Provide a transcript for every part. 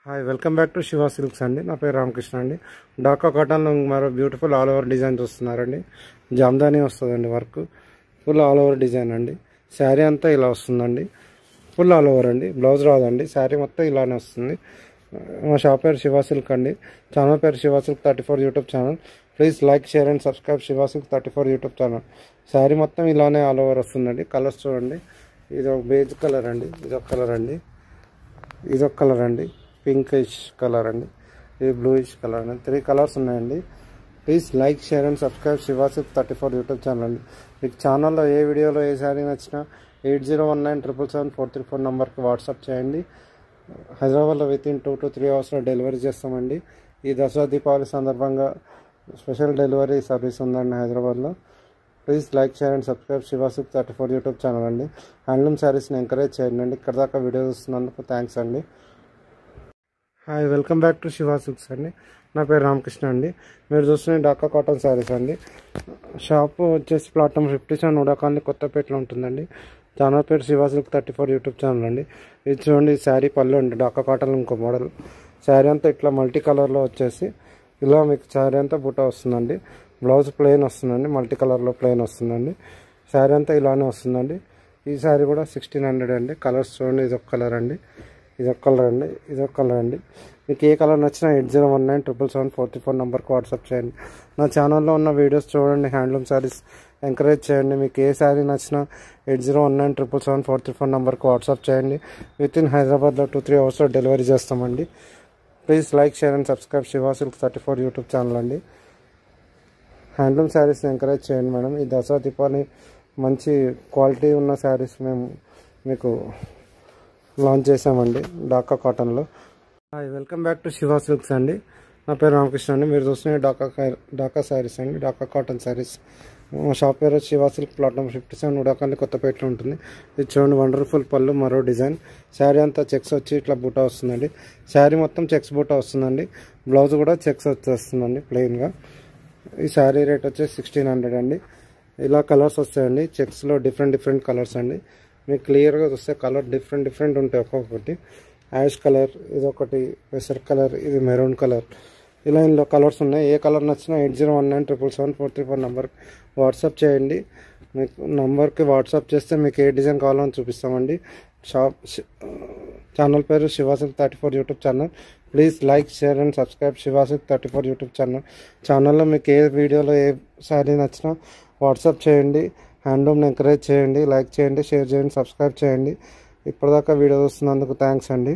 Hi welcome back to Shiva silks అండి. నా పేరు రామకృష్ణ అండి. డాకా కాటన్లో మరో బ్యూటిఫుల్ ఆల్ ఓవర్ డిజైన్ చూస్తున్నారండి. జామ్దానీ వస్తుందండి, work full all over design అండి. శారీ అంతా ఇలా వస్తుందండి, ఫుల్ ఆల్ ఓవర్ అండి. బ్లౌజ్ రాదండి, శారీ మొత్తం ఇలానే వస్తుంది. మా షాప్ పేరు శివ సిల్క్ అండి. ఛానల్ పేరు Shiva Silk 34 YouTube channel. Please like, share and subscribe Shiva Silk 34 YouTube channel. Sari మొత్తం ఇలానే ఆల్ ఓవర్ వస్తుందండి. కలర్స్ చూడండి, ఇది ఒక బేజ్ కలర్ అండి, ఇదొక కలర్ అండి, ఇదొక కలర్ అండి, పింకిష్ కలర్ అండి, ఇది బ్లూయిష్ కలర్ అండి. 3 కలర్స్ ఉన్నాయండి. Please like, share and subscribe Shiva Silk 34 YouTube channel అండి. మీకు ఛానల్లో ఏ వీడియోలో ఏ శారీ నచ్చినా 8019777434 నెంబర్కి వాట్సాప్ చేయండి. హైదరాబాద్లో వితిన్ 2 to 3 అవర్స్లో డెలివరీ చేస్తామండి. ఈ దసరా దీపావళి సందర్భంగా స్పెషల్ డెలివరీ సర్వీస్ ఉందండి హైదరాబాద్లో. Please like, share and subscribe Shiva Silk 34 YouTube channel అండి. హ్యాండ్లూమ్ శారీస్ని ఎంకరేజ్ చేయండి అండి. ఇక్కడ దాకా వీడియో చూస్తున్నందుకు థ్యాంక్స్ అండి. Hi welcome back to Shiva silks అండి. నా పేరు రామకృష్ణ అండి. మీరు చూస్తున్న డాకా కాటన్ శారీస్ అండి. షాపు వచ్చేసి ప్లాట్ఫామ్ 57 ఉడాకాలనీ కొత్తపేటలో ఉంటుందండి. ఛానల్ పేరు శివ సిల్క్ 34 యూట్యూబ్ ఛానల్ అండి. ఇది చూడండి, శారీ పళ్ళు అండి. డాకా కాటన్ ఇంకో మోడల్. శారీ అంతా ఇట్లా మల్టీ కలర్లో వచ్చేసి ఇలా మీకు శారీ అంతా బుట్ట వస్తుందండి. బ్లౌజ్ ప్లెయిన్ వస్తుందండి, మల్టీ కలర్లో ప్లెయిన్ వస్తుందండి. శారీ అంతా ఇలానే వస్తుందండి. ఈ శారీ కూడా 1600 అండి. కలర్స్ చూడండి, ఇదొక కలర్ అండి, ఇదొక కలర్ అండి, ఇదొక కలర్ అండి. మీకు ఏ కలర్ నచ్చినా 8019777434 నెంబర్కి వాట్సాప్ చేయండి. నా ఛానల్లో ఉన్న వీడియోస్ చూడండి, హ్యాండ్లూమ్ శారీస్ ఎంకరేజ్ చేయండి. మీకు ఏ శారీ నచ్చినా 8019777434 నెంబర్కి వాట్సాప్ చేయండి. వితిన్ హైదరాబాద్లో 2-3 అవర్స్లో డెలివరీ చేస్తామండి. Please like, share and subscribe Shiva Silk 34 YouTube channel అండి. హ్యాండ్లూమ్ శారీస్ ఎంకరేజ్ చేయండి మేడం. ఈ దసరా దీపావళి మంచి క్వాలిటీ ఉన్న శారీస్ మేము మీకు లాంచ్ చేసామండి డాకా కాటన్లో. Hi welcome back to Shiva silks అండి. నా పేరు రామకృష్ణ అండి. మీరు చూస్తున్న డాకా శారీస్ అండి, డాకా కాటన్ శారీస్. మా షాప్ పేరు శివ సిల్క్ ప్లాట్ఫామ్ 57 ఉడాకాలనీ కొత్తపేటలో ఉంటుంది. ఇది చూడండి, వండర్ఫుల్ పళ్ళు, మరో డిజైన్. శారీ అంతా చెక్స్ వచ్చి ఇట్లా బూటా వస్తుందండి. శారీ మొత్తం చెక్స్ బూటా వస్తుందండి. బ్లౌజ్ కూడా చెక్స్ వచ్చేస్తుందండి ప్లెయిన్గా. ఈ శారీ రేట్ వచ్చేసి 1600 అండి. ఇలా కలర్స్ వస్తాయండి, చెక్స్లో డిఫరెంట్ కలర్స్ అండి. మీకు క్లియర్గా చూస్తే కలర్ డిఫరెంట్ ఉంటాయి. ఒక్కొక్కటి యాష్ కలర్, ఇదొకటి పెసర్ కలర్, ఇది మెరూన్ కలర్. ఇలా ఇందులో కలర్స్ ఉన్నాయి. ఏ కలర్ నచ్చినా 8019777434 నెంబర్కి వాట్సాప్ చేయండి. మీకు నెంబర్కి వాట్సాప్ చేస్తే మీకు ఏ డిజైన్ కావాలని చూపిస్తామండి. ఛానల్ పేరు Shiva Silk 34 YouTube channel. Please like, share and subscribe Shiva Silk 34 YouTube channel. ఛానల్లో మీకు ఏ వీడియోలో ఏ శారీ నచ్చినా వాట్సాప్ చేయండి. హ్యాండ్లూమ్ని ఎంకరేజ్ చేయండి. లైక్ చేయండి, షేర్ చేయండి, సబ్స్క్రైబ్ చేయండి. ఇప్పటిదాకా వీడియో చూస్తున్నందుకు థ్యాంక్స్ అండి.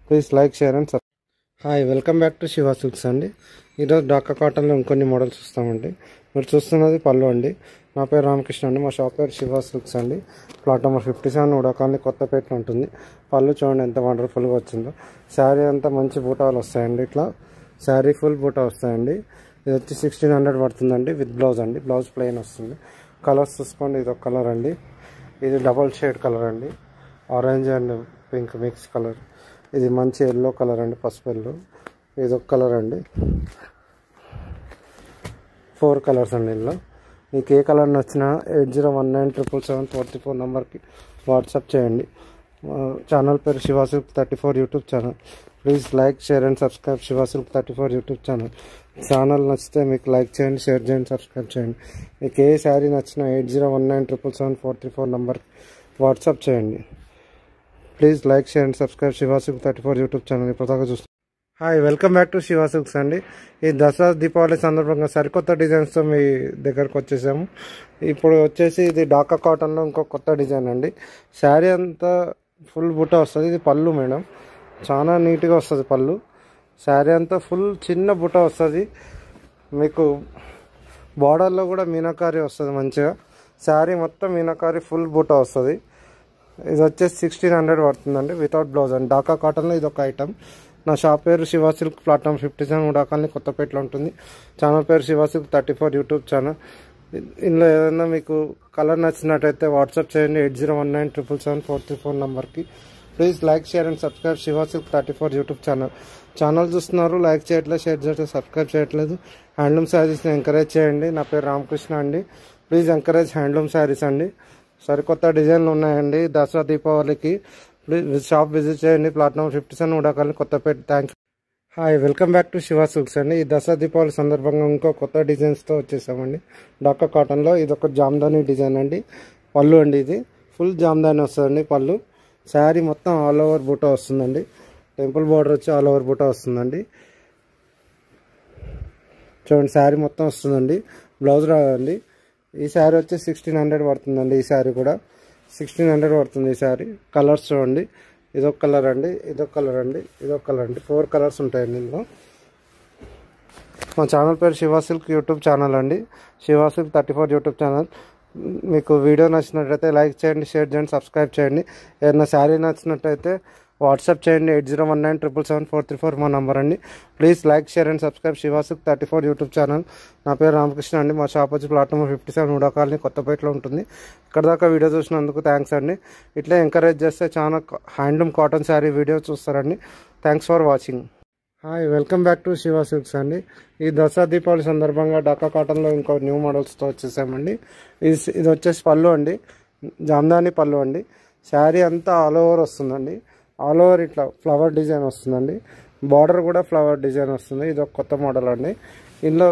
Please like, share and subscribe. Hi welcome back to Shiva silks అండి. ఈరోజు డాకా కాటన్లో ఇంకొన్ని మోడల్స్ చూస్తామండి. మీరు చూస్తున్నది పళ్ళు అండి. నా పేరు రామకృష్ణ అండి. మా షాప్ పేరు శివ సిల్క్స్ అండి. ప్లాట్ నెంబర్ 57 ఉడాకాలనీ కొత్తపేటలో ఉంటుంది. పళ్ళు చూడండి ఎంత వండర్ఫుల్గా వచ్చిందో. శారీ అంతా మంచి బూటాలు వస్తాయండి. ఇట్లా శారీ ఫుల్ బూటా వస్తాయండి. ఇది వచ్చి 1600 పడుతుందండి విత్ బ్లౌజ్ అండి. బ్లౌజ్ ప్లెయిన్ వస్తుంది. కలర్స్ చూసుకోండి, ఇది ఒక కలర్ అండి, ఇది డబల్ షేడ్ కలర్ అండి, orange and pink mix colour. ఇది మంచి ఎల్లో కలర్ అండి, పసుపు ఎల్లో. ఇది ఒక కలర్ అండి. 4 కలర్స్ అండి. ఇందులో మీకు ఏ కలర్ నచ్చినా 8019777434 నెంబర్కి వాట్సాప్ చేయండి. ఛానల్ పేరు Shiva Silk 34 YouTube channel. Please like, share and subscribe Shiva Silk 34 YouTube channel. Channel నచ్చితే మీకు లైక్ చేయండి, షేర్ చేయండి, సబ్స్క్రైబ్ చేయండి. మీకు ఏ శారీ నచ్చినా 8019777434 నెంబర్కి వాట్సాప్ చేయండి. Please like, share and subscribe Shiva Silk 34 YouTube channel. ఇప్పటిదాకా చూస్తాం. Hi welcome back to Shiva silks అండి. ఈ దసరా దీపావళి సందర్భంగా సరికొత్త డిజైన్స్తో మీ దగ్గరకు వచ్చేసాము. ఇప్పుడు వచ్చేసి ఇది డాకా కాటన్లో ఇంకో కొత్త డిజైన్ అండి. శారీ అంతా ఫుల్ బుట్ట వస్తుంది. ఇది పళ్ళు మేడం, చాలా నీట్గా వస్తుంది పళ్ళు. శారీ అంతా ఫుల్ చిన్న బుట్ట వస్తుంది. మీకు బార్డర్లో కూడా మీనాకారి వస్తుంది మంచిగా. శారీ మొత్తం మీనాకారి ఫుల్ బుట్ట వస్తుంది. ఇది వచ్చేసి 1600 పడుతుందండి వితౌట్ బ్లౌజ్ అండి. డాకా కాటన్లో ఇది ఒక ఐటమ్. నా షాప్ పేరు శివ సిల్క్ ప్లాట్ఫామ్ 57 ఉడాకాలనీ కొత్తపేటలో ఉంటుంది. ఛానల్ పేరు శివ సిల్క్ 34 యూట్యూబ్ ఛానల్. ఇందులో ఏదైనా మీకు కలర్ నచ్చినట్టయితే వాట్సాప్ చేయండి 8019777434 నెంబర్కి. Please like, share and subscribe Shiva Silk 34 YouTube channel. Channel చూస్తున్నారు, లైక్ చేయట్లేదు, షేర్ చేయట్లేదు, సబ్స్క్రైబ్ చేయట్లేదు. హ్యాండ్లూమ్ శారీస్ని ఎంకరేజ్ చేయండి. నా పేరు రామకృష్ణ అండి. ప్లీజ్ ఎంకరేజ్ హ్యాండ్లూమ్ శారీస్ అండి. సరికొత్త డిజైన్లు ఉన్నాయండి దసరా దీపావళికి. ప్లీజ్ షాప్ విజిట్ చేయండి. ప్లాట్ నెంబర్ 57 ఉడాకాలని Kothapet. Thank you. Hi, welcome back to Shiva silks అండి. ఈ దసరా దీపావళి సందర్భంగా ఇంకో కొత్త డిజైన్స్తో వచ్చేసామండి. డాకా కాటన్లో ఇది ఒక జామ్దాని డిజైన్ అండి. పళ్ళు అండి, ఇది ఫుల్ జామ్దాని వస్తుందండి. పళ్ళు శారీ మొత్తం ఆల్ ఓవర్ బూటా వస్తుందండి. టెంపుల్ బార్డర్ వచ్చి ఆల్ ఓవర్ బూటా వస్తుందండి. చూడండి, శారీ మొత్తం వస్తుందండి. బ్లౌజ్ రాదండి. ఈ శారీ వచ్చి 1600 పడుతుందండి. ఈ శారీ కూడా 1600 పడుతుంది. ఈ శారీ కలర్స్ చూడండి. ఇదొక కలర్ అండి, ఇదొక కలర్ అండి, ఇదొక కలర్ అండి. 4 కలర్స్ ఉంటాయండి ఇందులో. మా ఛానల్ పేరు శివ సిల్క్ యూట్యూబ్ ఛానల్ అండి. Shiva Silk 34 YouTube channel. మీకు వీడియో నచ్చినట్లయితే లైక్ చేయండి, షేర్ చేయండి, సబ్స్క్రైబ్ చేయండి. ఏదైనా శారీ నచ్చినట్టయితే వాట్సాప్ చేయండి. 8019777434 మా నంబర్ అండి. Please like, share and subscribe Shiva Silk 34 YouTube channel. నా పేరు రామకృష్ణ అండి. మా షాప్ వచ్చి ప్లాట్ నెంబర్ 57 ఉడాకాలని కొత్తపేటలో ఉంటుంది. ఇక్కడ దాకా వీడియో చూసినందుకు థ్యాంక్స్ అండి. ఇట్లా ఎంకరేజ్ చేస్తే చాలా హ్యాండ్లూమ్ కాటన్ శారీ వీడియో చూస్తారండి. Thanks for watching. Hi, welcome back to Shiva silks అండి. ఈ దసరా దీపావళి సందర్భంగా డాకా కాటన్లో ఇంకో న్యూ మోడల్స్తో వచ్చేసామండి. ఇది వచ్చేసి పళ్ళు అండి, జామ్దాని పళ్ళు అండి. శారీ అంతా ఆల్ ఓవర్ వస్తుందండి. ఆల్ ఓవర్ ఇట్లా ఫ్లవర్ డిజైన్ వస్తుందండి. బార్డర్ కూడా ఫ్లవర్ డిజైన్ వస్తుంది. ఇది ఒక కొత్త మోడల్ అండి. ఇందులో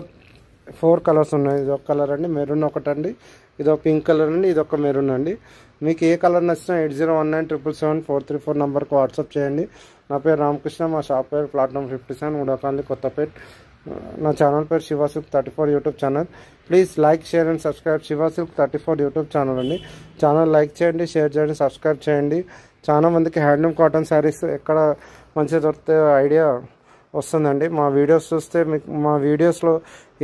4 కలర్స్ ఉన్నాయి. ఇది ఒక కలర్ అండి, మెరూన్ ఒకటండి, ఇది ఒక పింక్ కలర్ అండి, ఇది ఒక మెరూన్ అండి. మీకు ఏ కలర్ నచ్చినా 8019777434 నెంబర్కి వాట్సాప్ చేయండి. నా పేరు రామకృష్ణ. మా షాప్ పేరు ప్లాట్ నెంబర్ 57 ఉడాకాలని కొత్తపేట. నా ఛానల్ పేరు Shiva Silk 34 YouTube channel. Please like, share and subscribe Shiva Silk 34 YouTube channel అండి. ఛానల్ లైక్ చేయండి, షేర్ చేయండి, సబ్స్క్రైబ్ చేయండి. చాలా మందికి హ్యాండ్లూమ్ కాటన్ శారీస్ ఎక్కడ మంచిగా దొరికితే ఐడియా వస్తుందండి. మా వీడియోస్ చూస్తే మీకు మా వీడియోస్లో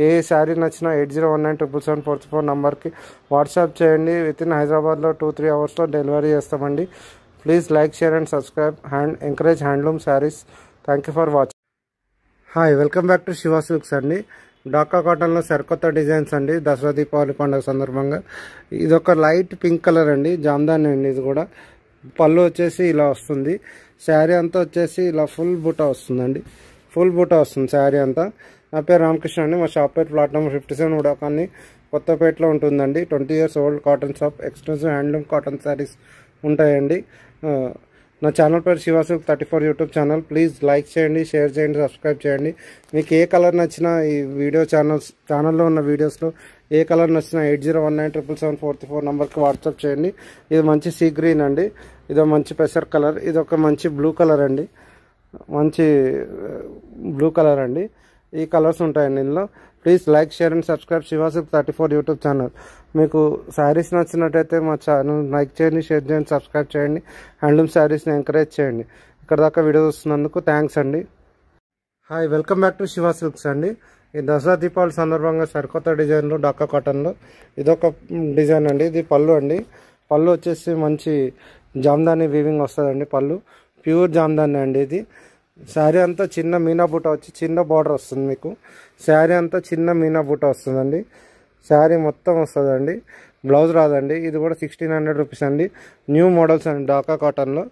ఏ శారీ నచ్చినా 8019777434 నెంబర్కి వాట్సాప్ చేయండి. వితిన్ హైదరాబాద్లో 2-3 అవర్స్లో డెలివరీ చేస్తామండి. Please like, share and subscribe. Encourage handloom saris. Thank you for watching. Hi, welcome back to Shiva silks అండి. డాకా కాటన్లో సరికొత్త డిజైన్స్ అండి. దసరా దీపావళి పండుగ సందర్భంగా ఇది ఒక లైట్ పింక్ కలర్ అండి, జామ్దాని అండి. ఇది కూడా పళ్ళు వచ్చేసి ఇలా వస్తుంది. శారీ అంతా వచ్చేసి ఇలా ఫుల్ బూటా వస్తుందండి. ఫుల్ బూటా వస్తుంది శారీ అంతా. నా పేరు రామకృష్ణ అండి. మా షాప్ పేరు ప్లాట్ నెంబర్ 57 ఉడాకాలని కొత్తపేటలో ఉంటుందండి. 20 years old cotton shop. Exclusive handloom cotton saris ఉంటాయండి. నా ఛానల్ పేరు Shiva Silk 34 YouTube channel. Please like చేయండి, షేర్ చేయండి, సబ్స్క్రైబ్ చేయండి. మీకు ఏ కలర్ నచ్చినా ఈ వీడియో ఛానల్లో ఉన్న వీడియోస్లో ఏ కలర్ నచ్చినా 8019777434 నెంబర్కి వాట్సాప్ చేయండి. ఇది మంచి సీ గ్రీన్ అండి, ఇదో మంచి పెసర్ కలర్, ఇది ఒక మంచి బ్లూ కలర్ అండి, మంచి బ్లూ కలర్ అండి. ఈ కలర్స్ ఉంటాయండి ఇందులో. Please like, share and subscribe Shiva Silk 34 YouTube channel. మీకు శారీస్ నచ్చినట్టయితే మా ఛానల్ లైక్ చేయండి, షేర్ చేయండి, సబ్స్క్రైబ్ చేయండి. హ్యాండ్లూమ్ శారీస్ని ఎంకరేజ్ చేయండి. ఇక్కడ దాకా వీడియో చూస్తున్నందుకు థ్యాంక్స్ అండి. Hi, welcome back to Shiva silks అండి. ఈ దసరా దీపావళి సందర్భంగా సరికొత్త డిజైన్లో డాకా కాటన్లో ఇదొక డిజైన్ అండి. ఇది పళ్ళు అండి. పళ్ళు వచ్చేసి మంచి జామ్దాని వీవింగ్ వస్తుందండి. పళ్ళు ప్యూర్ జామ్దాని అండి. ఇది శారీ అంతా చిన్న మీనా బూట వచ్చి చిన్న బార్డర్ వస్తుంది. మీకు శారీ అంతా చిన్న మీనా బూట వస్తుందండి. శారీ మొత్తం వస్తుందండి. బ్లౌజ్ రాదండి. ఇది కూడా 1600 రూపీస్ అండి. న్యూ మోడల్స్ అండి. డాకా కాటన్లో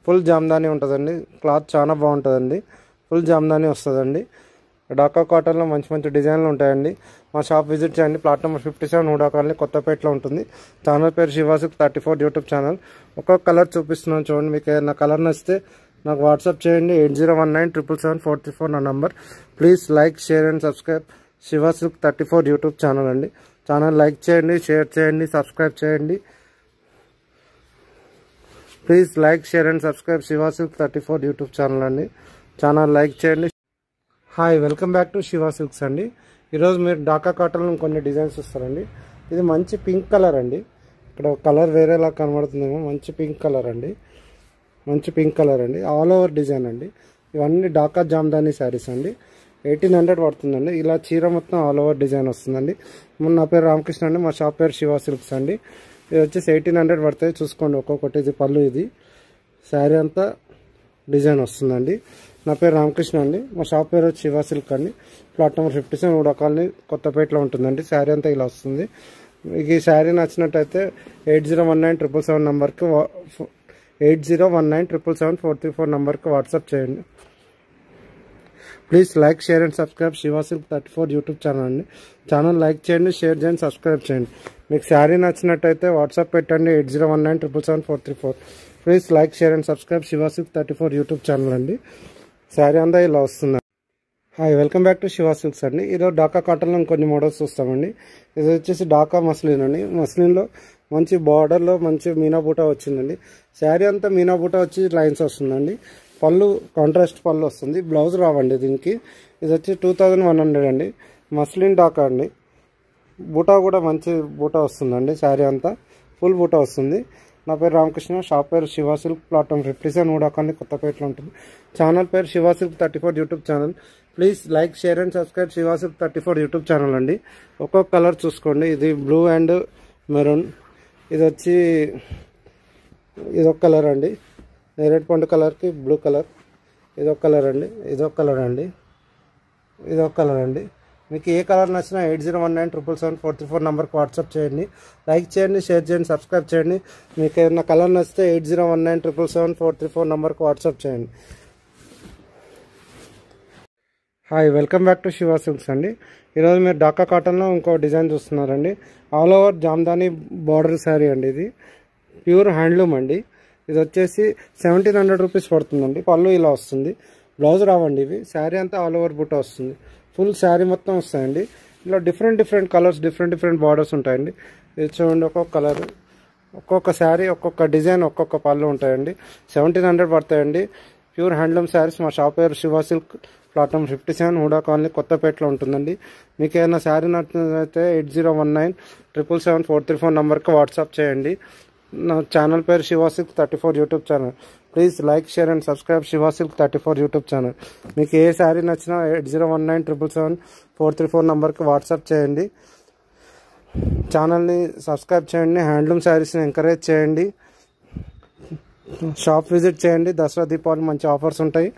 ఫుల్ జామ్దాని ఉంటుందండి. క్లాత్ చాలా బాగుంటుందండి. ఫుల్ జామ్దాని వస్తుందండి. డాకా కాటన్లో మంచి మంచి డిజైన్లు ఉంటాయండి. మా షాప్ విజిట్ చేయండి. ప్లాట్ నెంబర్ 57 ఉడాకాలని కొత్తపేటలో ఉంటుంది. ఛానల్ పేరు శివ సిల్క్ 34 యూట్యూబ్ ఛానల్. ఒక్కొక్క కలర్ చూపిస్తున్నాను చూడండి. మీకు ఏదైనా కలర్ నచ్చితే నాకు వాట్సాప్ చేయండి. 8019777434 నా number. Please like, share and subscribe Shiva Silk 34 YouTube channel అండి. ఛానల్ లైక్ చేయండి, షేర్ చేయండి, సబ్స్క్రైబ్ చేయండి. Please like, share and subscribe Shiva Silk 34 YouTube channel అండి. ఛానల్ లైక్ చేయండి. Hi, welcome back to Shiva silks అండి. ఈరోజు మీరు డాకా కాటన్లో కొన్ని డిజైన్స్ ఇస్తారండి. ఇది మంచి పింక్ కలర్ అండి. ఇక్కడ కలర్ వేరేలా కనబడుతుందేమో. మంచి పింక్ కలర్ అండి, మంచి పింక్ కలర్ అండి. ఆల్ ఓవర్ డిజైన్ అండి. ఇవన్నీ డాకా జామ్దాని శారీస్ అండి. 1800 పడుతుందండి. ఇలా చీర మొత్తం ఆల్ ఓవర్ డిజైన్ వస్తుందండి. నా పేరు రామకృష్ణ అండి. మా షాప్ పేరు శివ సిల్క్స్ అండి. ఇది వచ్చేసి 1800 పడుతుంది. చూసుకోండి ఒక్కొక్కటి. ఇది పళ్ళు, ఇది శారీ అంతా డిజైన్ వస్తుందండి. నా పేరు రామకృష్ణ అండి. మా షాప్ పేరు వచ్చి శివ సిల్క్ అండి. ప్లాట్ నెంబర్ 57 ఉడాకాలని కొత్తపేటలో ఉంటుందండి. శారీ అంతా ఇలా వస్తుంది. మీకు ఈ శారీ నచ్చినట్టయితే 80197777 నెంబర్కి 8019777434 నెంబర్కి వాట్సాప్ చేయండి. Please like, share and subscribe Shiva Silk 34 YouTube channel అండి. ఛానల్ లైక్ చేయండి, షేర్ చేయండి, సబ్స్క్రైబ్ చేయండి. మీకు శారీ నచ్చినట్టయితే వాట్సాప్ పెట్టండి. 8019777434 please like share and subscribe Shiva Silk 34 YouTube channel అండి. శారీ అంతా ఇలా వస్తుంది. Hi, welcome back to Shiva silks అండి. ఈరోజు డాకా కాటన్లో ఇంకొన్ని మోడల్స్ చూస్తామండి. ఇది వచ్చేసి డాకా మస్లిన్ అండి. మస్లిన్లో మంచి బార్డర్లో మంచి మీనా బూటా వచ్చిందండి. శారీ అంతా మీనా బూటా వచ్చి లైన్స్ వస్తుందండి. పళ్ళు కాంట్రాస్ట్ పళ్ళు వస్తుంది. బ్లౌజ్ రావండి దీనికి. ఇది వచ్చి 2100 అండి. మస్లిన్ డాకా అండి. బూటా కూడా మంచి బూటా వస్తుందండి. శారీ అంతా ఫుల్ బూటా వస్తుంది. నా పేరు రామకృష్ణ. షాప్ పేరు శివా సిల్క్, ప్లాట్ఫామ్ 57 ఊడాకండి, కొత్తపేటలో ఉంటుంది. ఛానల్ పేరు Shiva silk 34 YouTube channel. Please like share and subscribe Shiva silk 34 YouTube channel అండి. ఒక్కొక్క కలర్ చూసుకోండి. ఇది బ్లూ అండ్ మెరూన్. ఇది వచ్చి ఇదొక కలర్ అండి. నేరేడు పండు కలర్కి బ్లూ కలర్. ఇదొక కలర్ అండి. ఇదొక కలర్ అండి. ఇదొక కలర్ అండి. మీకు ఏ కలర్ నచ్చినా 8019777434 నెంబర్కి వాట్సాప్ చేయండి. లైక్ చేయండి, షేర్ చేయండి, సబ్స్క్రైబ్ చేయండి. మీకు ఏదైనా కలర్ నచ్చితే 8019777434 నెంబర్కి వాట్సాప్ చేయండి. Hi, welcome back to Shiva silks అండి. ఈరోజు మీరు డాకా కాటన్లో ఇంకో డిజైన్ చూస్తున్నారండి. All over Jamdani border sari అండి. ఇది ప్యూర్ హ్యాండ్లూమ్ అండి. ఇది వచ్చేసి 1700 రూపీస్ పడుతుందండి. పళ్ళు ఇలా వస్తుంది. బ్లౌజ్ రావండి. ఇవి శారీ అంతా ఆల్ ఓవర్ బుట్ట వస్తుంది. ఫుల్ శారీ మొత్తం వస్తాయండి. ఇలా డిఫరెంట్ కలర్స్, డిఫరెంట్ బార్డర్స్ ఉంటాయండి. ఇది చూడండి, ఒక్కొక్క కలర్, ఒక్కొక్క శారీ, ఒక్కొక్క డిజైన్, ఒక్కొక్క పళ్ళు ఉంటాయండి. 1700 పడతాయండి. Pure handloom saris. మా షాప్ పేరు Shiva Silk, platform 57 Huda colony, కొత్తపేటలో ఉంటుందండి. మీకు ఏదైనా శారీ నచ్చినట్లయితే 8019777434 నెంబర్కి వాట్సాప్ చేయండి. నా ఛానల్ పేరు Shiva silk 34 YouTube channel. Please like share and subscribe Shiva silk 34 YouTube channel. మీకు ఏ శారీ నచ్చినా 8019777434 నెంబర్కి వాట్సాప్ చేయండి. ఛానల్ని సబ్స్క్రైబ్ చేయండి. హ్యాండ్లూమ్ శారీస్ని ఎంకరేజ్ చేయండి. షాప్ విజిట్ చేయండి. దసరా దీపావళి మంచి ఆఫర్స్ ఉంటాయి.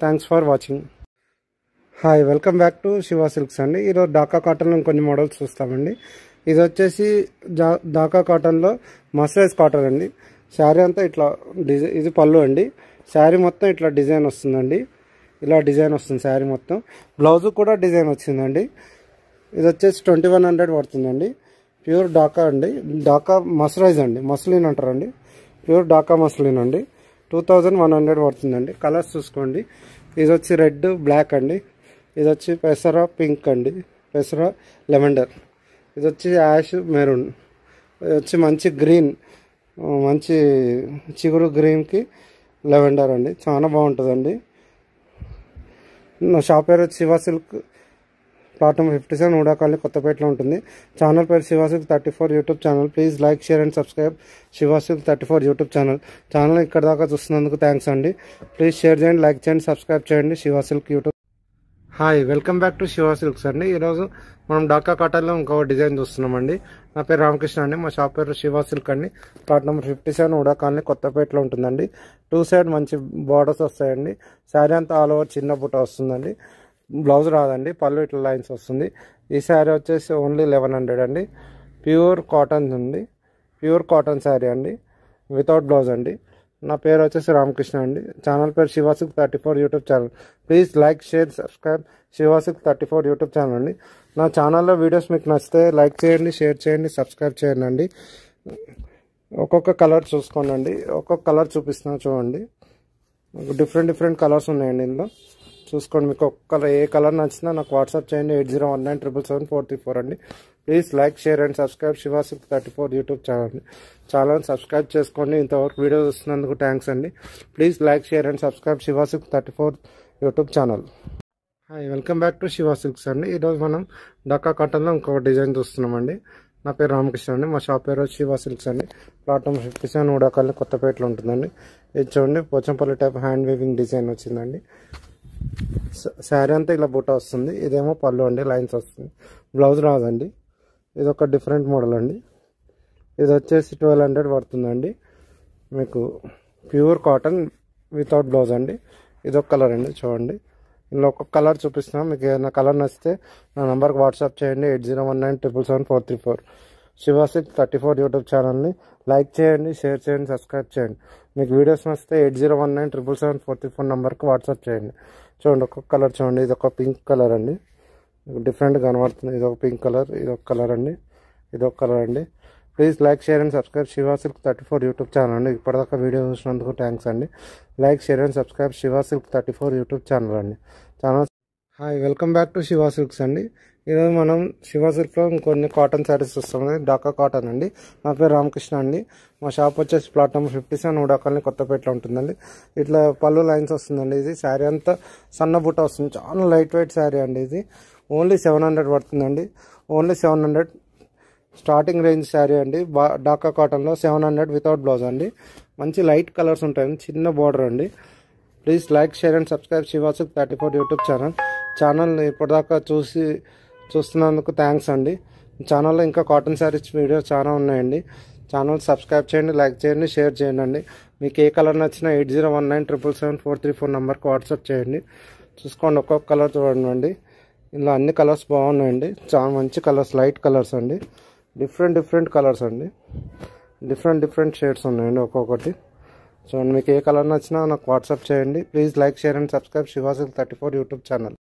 Thanks for watching. Hi, welcome back to Shiva silks అండి. ఈరోజు డాకా కాటన్లో కొన్ని మోడల్స్ చూస్తామండి. ఇది వచ్చేసి డాకా కాటన్లో మస్టరైజ్ కాటన్ అండి. శారీ అంతా ఇట్లా ఇది పళ్ళు అండి. శారీ మొత్తం ఇట్లా డిజైన్ వస్తుందండి. ఇలా డిజైన్ వస్తుంది శారీ మొత్తం. బ్లౌజ్ కూడా డిజైన్ వచ్చిందండి. ఇది వచ్చేసి 2100 పడుతుందండి. ప్యూర్ డాకా అండి. డాకా మస్టరైజ్ అండి. మస్లిన్ అంటారండి. ప్యూర్ డాకా మస్లిన్ అండి. 2100 పడుతుందండి. కలర్స్ చూసుకోండి. ఇది వచ్చి రెడ్, బ్లాక్ అండి. ఇది వచ్చి పెసర పింక్ అండి. పెసర లెవెండర్. ఇది వచ్చి యాష్ మెరూన్. ఇది వచ్చి మంచి గ్రీన్, మంచి చిగురు గ్రీన్కి లెవెండర్ అండి. చాలా బాగుంటుందండి. నా షాప్ పేరు శివా సిల్క్, ప్లాట్ఫామ్ 57 ఊడాకాలనీ, కొత్తపేటలో ఉంటుంది. ఛానల్ పేరు Shiva silk 34 YouTube channel. Please like share and subscribe Shiva silk 34 YouTube channel. Channel ఇక్కడ దాకా చూస్తున్నందుకు థ్యాంక్స్ అండి. ప్లీజ్ షేర్ చేయండి, లైక్ చేయండి, సబ్స్క్రైబ్ చేయండి Shiva silk YouTube. Hi, welcome back to Shiva silks అండి. ఈరోజు మనం డాకా కాటన్లో ఇంకో డిజైన్ చూస్తున్నామండి. నా పేరు రామకృష్ణ అండి. మా షాప్ పేరు శివా సిల్క్ అండి. ప్లాట్ నెంబర్ 57 ఊడాకాలనీ, కొత్తపేటలో ఉంటుందండి. 2 సైడ్ మంచి బార్డర్స్ వస్తాయండి. శారీ అంతా ఆల్ ఓవర్ చిన్న బుట్ట వస్తుందండి. బ్లౌజ్ రాదండి. పళ్ళు ఇట్లా లైన్స్ వస్తుంది. ఈ శారీ వచ్చేసి ఓన్లీ 1100 అండి. ప్యూర్ కాటన్ అండి. ప్యూర్ కాటన్ శారీ అండి. వితౌట్ బ్లౌజ్ అండి. నా పేరు వచ్చేసి రామకృష్ణ అండి. ఛానల్ పేరు Shiva silk 34 YouTube channel. Please like share subscribe Shiva silk 34 YouTube channel అండి. నా ఛానల్లో వీడియోస్ మీకు నచ్చితే లైక్ చేయండి, షేర్ చేయండి, సబ్స్క్రైబ్ చేయండి అండి. ఒక్కొక్క కలర్ చూసుకోండి. ఒక్కొక్క కలర్ చూపిస్తున్నా చూడండి. డిఫరెంట్ కలర్స్ ఉన్నాయండి ఇందులో. చూసుకోండి. మీకు ఒక్క ఏ కలర్ నచ్చినా నాకు వాట్సాప్ చేయండి. 8019777434 అండి. Please like share and subscribe Shiva silk 34 YouTube channel అండి. ఛానల్ సబ్స్క్రైబ్ చేసుకోండి. ఇంతవరకు వీడియో చూస్తున్నందుకు థ్యాంక్స్ అండి. Please like share and subscribe Shiva silk 34 YouTube channel. Hi, welcome back to Shiva silks అండి. ఈరోజు మనం డాకా కాటన్లో ఇంకొక డిజైన్ చూస్తున్నామండి. నా పేరు రామకృష్ణ అండి. మా షాప్ పేరు శివా సిల్క్స్ అండి. ప్లాట్ఫామ్ 57 ఊడాకాలనీ, కొత్తపేటలో ఉంటుందండి. ఇది చూడండి, Pochampally type hand weaving design వచ్చిందండి. శారీ అంతా ఇలా బుట్ట వస్తుంది. ఇదేమో పళ్ళు అండి, లైన్స్ వస్తుంది. బ్లౌజ్ రాదండి. ఇది ఒక డిఫరెంట్ మోడల్ అండి. ఇది వచ్చేసి 1200 పడుతుందండి. మీకు ప్యూర్ కాటన్ వితౌట్ బ్లౌజ్ అండి. ఇదొక కలర్ అండి. చూడండి, ఇందులో ఒక్కొక్క కలర్ చూపిస్తున్నాం. మీకు ఏదైనా కలర్ నచ్చితే నా నెంబర్కి వాట్సాప్ చేయండి. 8019777434. శివా సిల్క్ 34 యూట్యూబ్ ఛానల్ని లైక్ చేయండి, షేర్ చేయండి, సబ్స్క్రైబ్ చేయండి. మీకు వీడియోస్ నచ్చితే 8019777434 నెంబర్కి వాట్సాప్ చేయండి. చూడండి, ఒక్కొక్క కలర్ చూడండి. ఇది ఒక పింక్ కలర్ అండి. డిఫరెంట్ కనబడుతుంది. ఇది ఒక పింక్ కలర్, ఇది ఒక కలర్ అండి, ఇది ఒక కలర్ అండి. Please like share and subscribe Shiva Silk 34 YouTube channel అండి. ఇప్పటిదాకా వీడియో చూసినందుకు థ్యాంక్స్ అండి. Like share and subscribe Shiva Silk 34 YouTube channel అండి. Hi, welcome back to Shiva silks అండి. ఈరోజు మనం శివ సిల్క్లో ఇంకొన్ని కాటన్ శారీస్ చూస్తామండి. ఢాకా కాటన్ అండి. నా పేరు రామకృష్ణ అండి. మా షాప్ వచ్చేసి ప్లాట్ నెంబర్ 57 ఉడాకాలని కొత్తపేటలో ఉంటుందండి. ఇట్లా పళ్ళు లైన్స్ వస్తుందండి. ఇది శారీ అంతా సన్న బుట్ట వస్తుంది. చాలా లైట్ వెయిట్ శారీ అండి. ఇది ఓన్లీ 700 పడుతుందండి. ఓన్లీ 700 స్టార్టింగ్ రేంజ్ శారీ అండి. ఢాకా కాటన్లో 700 వితౌట్ బ్లౌజ్ అండి. మంచి లైట్ కలర్స్ ఉంటాయండి. చిన్న బార్డర్ అండి. Please like share and subscribe Shiva Silk 34 YouTube channel ఇప్పటిదాకా చూస్తున్నందుకు థ్యాంక్స్ అండి. ఛానల్లో ఇంకా కాటన్ శారీస్ వీడియోస్ చాలా ఉన్నాయండి. ఛానల్ సబ్స్క్రైబ్ చేయండి, లైక్ చేయండి, షేర్ చేయండి అండి. మీకు ఏ కలర్ నచ్చినా 8019777434 నెంబర్కి వాట్సాప్ చేయండి. చూసుకోండి, ఒక్కొక్క కలర్ చూడండి. ఇలా అన్ని కలర్స్ బాగున్నాయండి. చాలా మంచి కలర్స్, లైట్ కలర్స్ అండి. డిఫరెంట్ కలర్స్ అండి. డిఫరెంట్ షేడ్స్ ఉన్నాయండి ఒక్కొక్కటి. చూడండి, మీకు ఏ కలర్ నచ్చినా నాకు వాట్సాప్ చేయండి. Please like share and subscribe Shiva Silk 34 YouTube channel.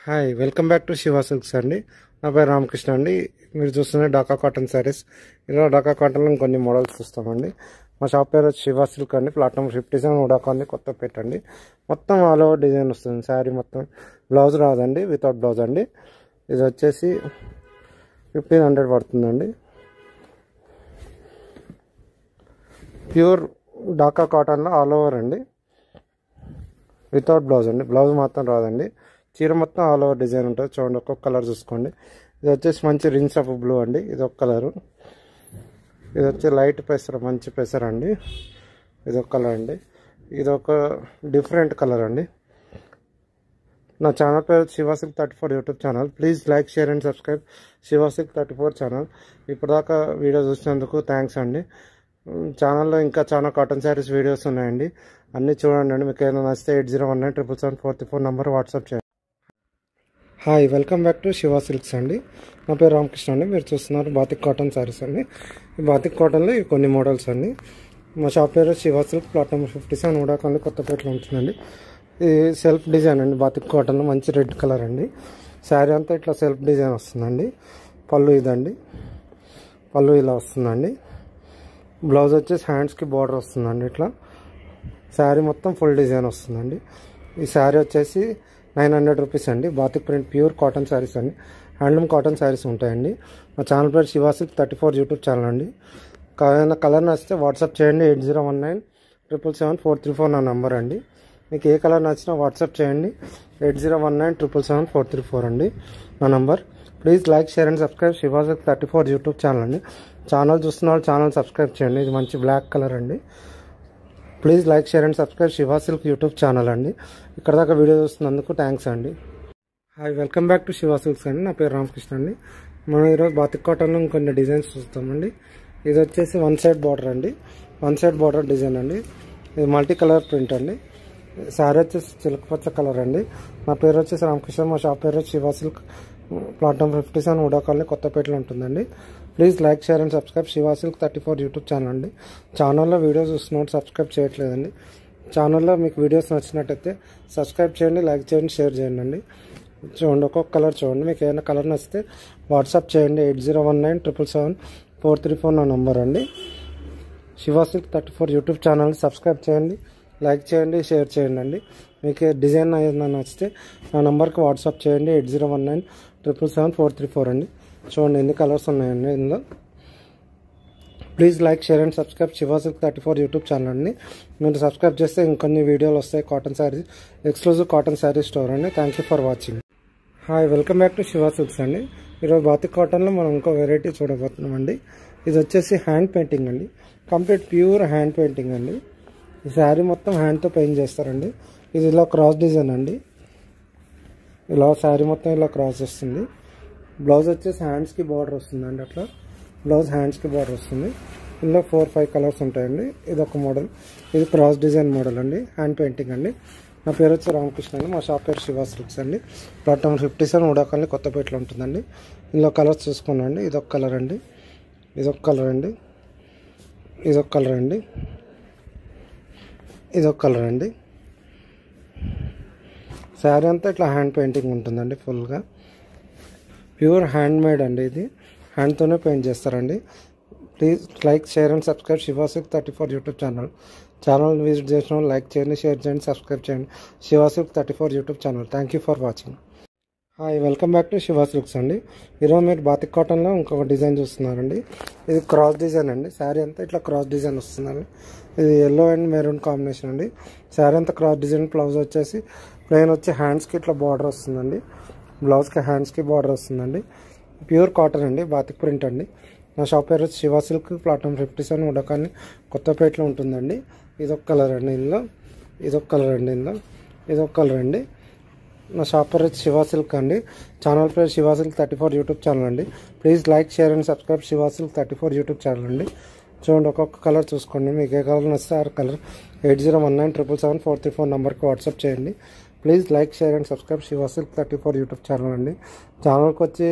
Hi, welcome back to Shiva silks అండి. నా పేరు రామకృష్ణ అండి. మీరు చూస్తున్న ఢాకా కాటన్ శారీస్. ఇలా ఢాకా కాటన్లో ఇంకొన్ని మోడల్స్ చూస్తామండి. మా షాప్ పేరు వచ్చి శివ సిల్క్ అండి. ప్లాట్ నెంబర్ 57 ఉడాకాలని కొత్తపేట అండి. మొత్తం ఆల్ ఓవర్ డిజైన్ వస్తుంది శారీ మొత్తం. బ్లౌజ్ రాదండి, వితౌట్ బ్లౌజ్ అండి. ఇది వచ్చేసి 1500 పడుతుందండి. ప్యూర్ ఢాకా కాటన్లో ఆల్ ఓవర్ అండి, వితౌట్ బ్లౌజ్ అండి. బ్లౌజ్ మాత్రం రాదండి. చీర మొత్తం ఆల్ ఓవర్ డిజైన్ ఉంటుంది. చూడండి, ఒక్కొక్క కలర్ చూసుకోండి. ఇది వచ్చేసి మంచి రిన్స్ ఆఫ్ బ్లూ అండి. ఇది ఒక కలరు. ఇది వచ్చి లైట్ పెసర, మంచి పెసర అండి. ఇది ఒక కలర్ అండి. ఇది ఒక డిఫరెంట్ కలర్ అండి. నా ఛానల్ పేరు Shiva Silk 34 YouTube channel. Please like share and subscribe Shiva Silk 34 channel. ఇప్పటిదాకా వీడియో చూసినందుకు థ్యాంక్స్ అండి. ఛానల్లో ఇంకా చాలా కాటన్ శారీస్ వీడియోస్ ఉన్నాయండి. అన్నీ చూడండి అండి. మీకు ఏదైనా నచ్చితే 8019777434 నెంబర్ వాట్సాప్ చేయండి. Hi, welcome back to Shiva silks అండి. నా పేరు రామకృష్ణ అండి. మీరు చూస్తున్నారు బాతిక్ కాటన్ శారీస్ అండి. ఈ బాతిక్ కాటన్లో కొన్ని మోడల్స్ అండి. మా షాప్ పేరు శివ సిల్క్, ప్లాట్ నెంబర్ 57 ఉడాకాలని కొత్తపేటలో ఉంటుందండి. ఇది సెల్ఫ్ డిజైన్ అండి. బాతిక్ కాటన్లో మంచి రెడ్ కలర్ అండి. శారీ అంతా ఇట్లా సెల్ఫ్ డిజైన్ వస్తుందండి. పళ్ళు ఇదండి. పళ్ళు ఇలా వస్తుందండి. బ్లౌజ్ వచ్చేసి హ్యాండ్స్కి బార్డర్ వస్తుందండి. ఇట్లా శారీ మొత్తం ఫుల్ డిజైన్ వస్తుందండి. ఈ శారీ వచ్చేసి 900 రూపీస్ అండి. Batik print pure cotton saris అండి. హ్యాండ్లూమ్ కాటన్ శారీస్ ఉంటాయండి. మా ఛానల్ పేరు శివ సిల్క్ 34 యూట్యూబ్ ఛానల్ అండి. ఏదైనా కలర్ నచ్చితే వాట్సాప్ చేయండి. 8019777434 నా నెంబర్ అండి. మీకు ఏ కలర్ నచ్చినా వాట్సాప్ చేయండి. 8019777434 అండి నా number. Please like share and subscribe Shiva Silk 34 YouTube channel అండి. ఛానల్ చూస్తున్న వాళ్ళు ఛానల్ సబ్స్క్రైబ్ చేయండి. ఇది మంచి బ్లాక్ కలర్ అండి. Please like share and subscribe Shiva silk YouTube channel అండి. ఇక్కడ దాకా వీడియో చూస్తున్నందుకు థ్యాంక్స్ అండి. Hi, welcome back to Shiva silks అండి. నా పేరు రామకృష్ణ అండి. మనం ఈరోజు బాతిక్ కాటన్లో ఇంకొన్ని డిజైన్స్ చూస్తామండి. ఇది వచ్చేసి వన్ సైడ్ బార్డర్ అండి. వన్ సైడ్ బార్డర్ డిజైన్ అండి. ఇది మల్టీ కలర్ ప్రింట్ అండి. శారీ వచ్చేసి చిలకపచ్చ కలర్ అండి. నా పేరు వచ్చేసి రామకృష్ణ. మా షాప్ పేరు శివ సిల్క్, ప్లాట్ నెంబర్ 57 ఉడాకాలని కొత్తపేటలో ఉంటుందండి. Please like share and subscribe Shiva Silk 34 YouTube channel అండి. ఛానల్లో వీడియోస్ చూస్తున్నట్టు సబ్స్క్రైబ్ చేయట్లేదండి. ఛానల్లో మీకు వీడియోస్ నచ్చినట్టయితే సబ్స్క్రైబ్ చేయండి, లైక్ చేయండి, షేర్ చేయండి అండి. చూడండి, ఒక్కొక్క కలర్ చూడండి. మీకు ఏదైనా కలర్ నచ్చితే వాట్సాప్ చేయండి. 8019777434 నా నెంబర్ అండి. శివ సిల్క్ 34 యూట్యూబ్ ఛానల్ని సబ్స్క్రైబ్ చేయండి, లైక్ చేయండి, షేర్ చేయండి అండి. మీకు డిజైన్ ఏదైనా నచ్చితే నా నెంబర్కి వాట్సాప్ చేయండి. 8019777434 అండి. చూడండి, ఎన్ని కలర్స్ ఉన్నాయండి ఇందులో. Please like share and subscribe Shiva Silk 34 YouTube channel అండి. మీరు సబ్స్క్రైబ్ చేస్తే ఇంకొన్ని వీడియోలు వస్తాయి. Cotton saris, exclusive cotton sari store అండి. Thank you for watching. Hi, welcome back to Shiva silks అండి. ఈరోజు బాతిక్ కాటన్లో మనం ఇంకో వెరైటీ చూడబోతున్నాం అండి. ఇది వచ్చేసి హ్యాండ్ పెయింటింగ్ అండి. కంప్లీట్ ప్యూర్ హ్యాండ్ పెయింటింగ్ అండి. ఈ శారీ మొత్తం హ్యాండ్తో పెయింట్ చేస్తారండి. ఇది ఇలా క్రాస్ డిజైన్ అండి. ఇలా శారీ మొత్తం ఇలా క్రాస్ వస్తుంది. బ్లౌజ్ వచ్చేసి హ్యాండ్స్కి బార్డర్ వస్తుందండి. అట్లా బ్లౌజ్ హ్యాండ్స్కి బార్డర్ వస్తుంది. ఇందులో 4-5 కలర్స్ ఉంటాయండి. ఇది ఒక మోడల్. ఇది క్రాస్ డిజైన్ మోడల్ అండి. హ్యాండ్ పెయింటింగ్ అండి. నా పేరు వచ్చి రామకృష్ణ అండి. మా షాప్ పేరు శివ సిల్క్స్ అండి. ప్లాట్ నెంబర్ 57 ఉడాకాలని కొత్తపేటలో ఉంటుందండి. ఇందులో కలర్స్ చూసుకోండి. ఇదొక కలర్ అండి. ఇదొక కలర్ అండి. ఇదొక కలర్ అండి. ఇదొక కలర్ అండి. శారీ అంతా ఇట్లా హ్యాండ్ పెయింటింగ్ ఉంటుందండి. ఫుల్గా ప్యూర్ హ్యాండ్ మేడ్ అండి. ఇది హ్యాండ్తోనే పెయింట్ చేస్తారండి. Please like share and subscribe Shiva Silk 34 YouTube channel visit చేసిన లైక్ చేయండి, షేర్ చేయండి, సబ్స్క్రైబ్ చేయండి Shiva Silk 34 YouTube channel. Thank you for watching. Hi, welcome back to Shiva silks అండి. ఈరోజు మీరు బాతిక్ కాటన్లో ఇంకొక డిజైన్ చూస్తున్నారండి. ఇది క్రాస్ డిజైన్ అండి. శారీ అంతా ఇట్లా క్రాస్ డిజైన్ వస్తుందండి. ఇది ఎల్లో అండ్ మెరూన్ కాంబినేషన్ అండి. శారీ అంతా క్రాస్ డిజైన్. బ్లౌజ్ వచ్చేసి ప్లెయిన్ వచ్చి హ్యాండ్స్కి ఇట్లా బార్డర్ వస్తుందండి. బ్లౌజ్కి హ్యాండ్స్కి బార్డర్ వస్తుందండి. ప్యూర్ కాటన్ అండి, బాతిక్ ప్రింట్ అండి. నా షాప్ పేరు వచ్చి శివ సిల్క్, ప్లాట్ఫామ్ 57 ఉడకాన్ని కొత్తపేటలో ఉంటుందండి. ఇదొక కలర్ అండి ఇందులో, ఇదొక కలర్ అండి ఇందులో, ఇదొక కలర్ అండి. నా షాప్ పేరు వచ్చి శివ సిల్క్ అండి. ఛానల్ పేరు శివ సిల్క్ 34 యూట్యూబ్ ఛానల్ అండి. Please like share and subscribe Shiva Silk 34 YouTube channel అండి. చూడండి, ఒక్కొక్క కలర్ చూసుకోండి. మీకు ఏ కలర్ నచ్చితే ఆ కలర్ 8019777434 నెంబర్కి వాట్సాప్ చేయండి. Please like share and subscribe Shiva Silk 34 YouTube channel అండి. ఛానల్కి వచ్చి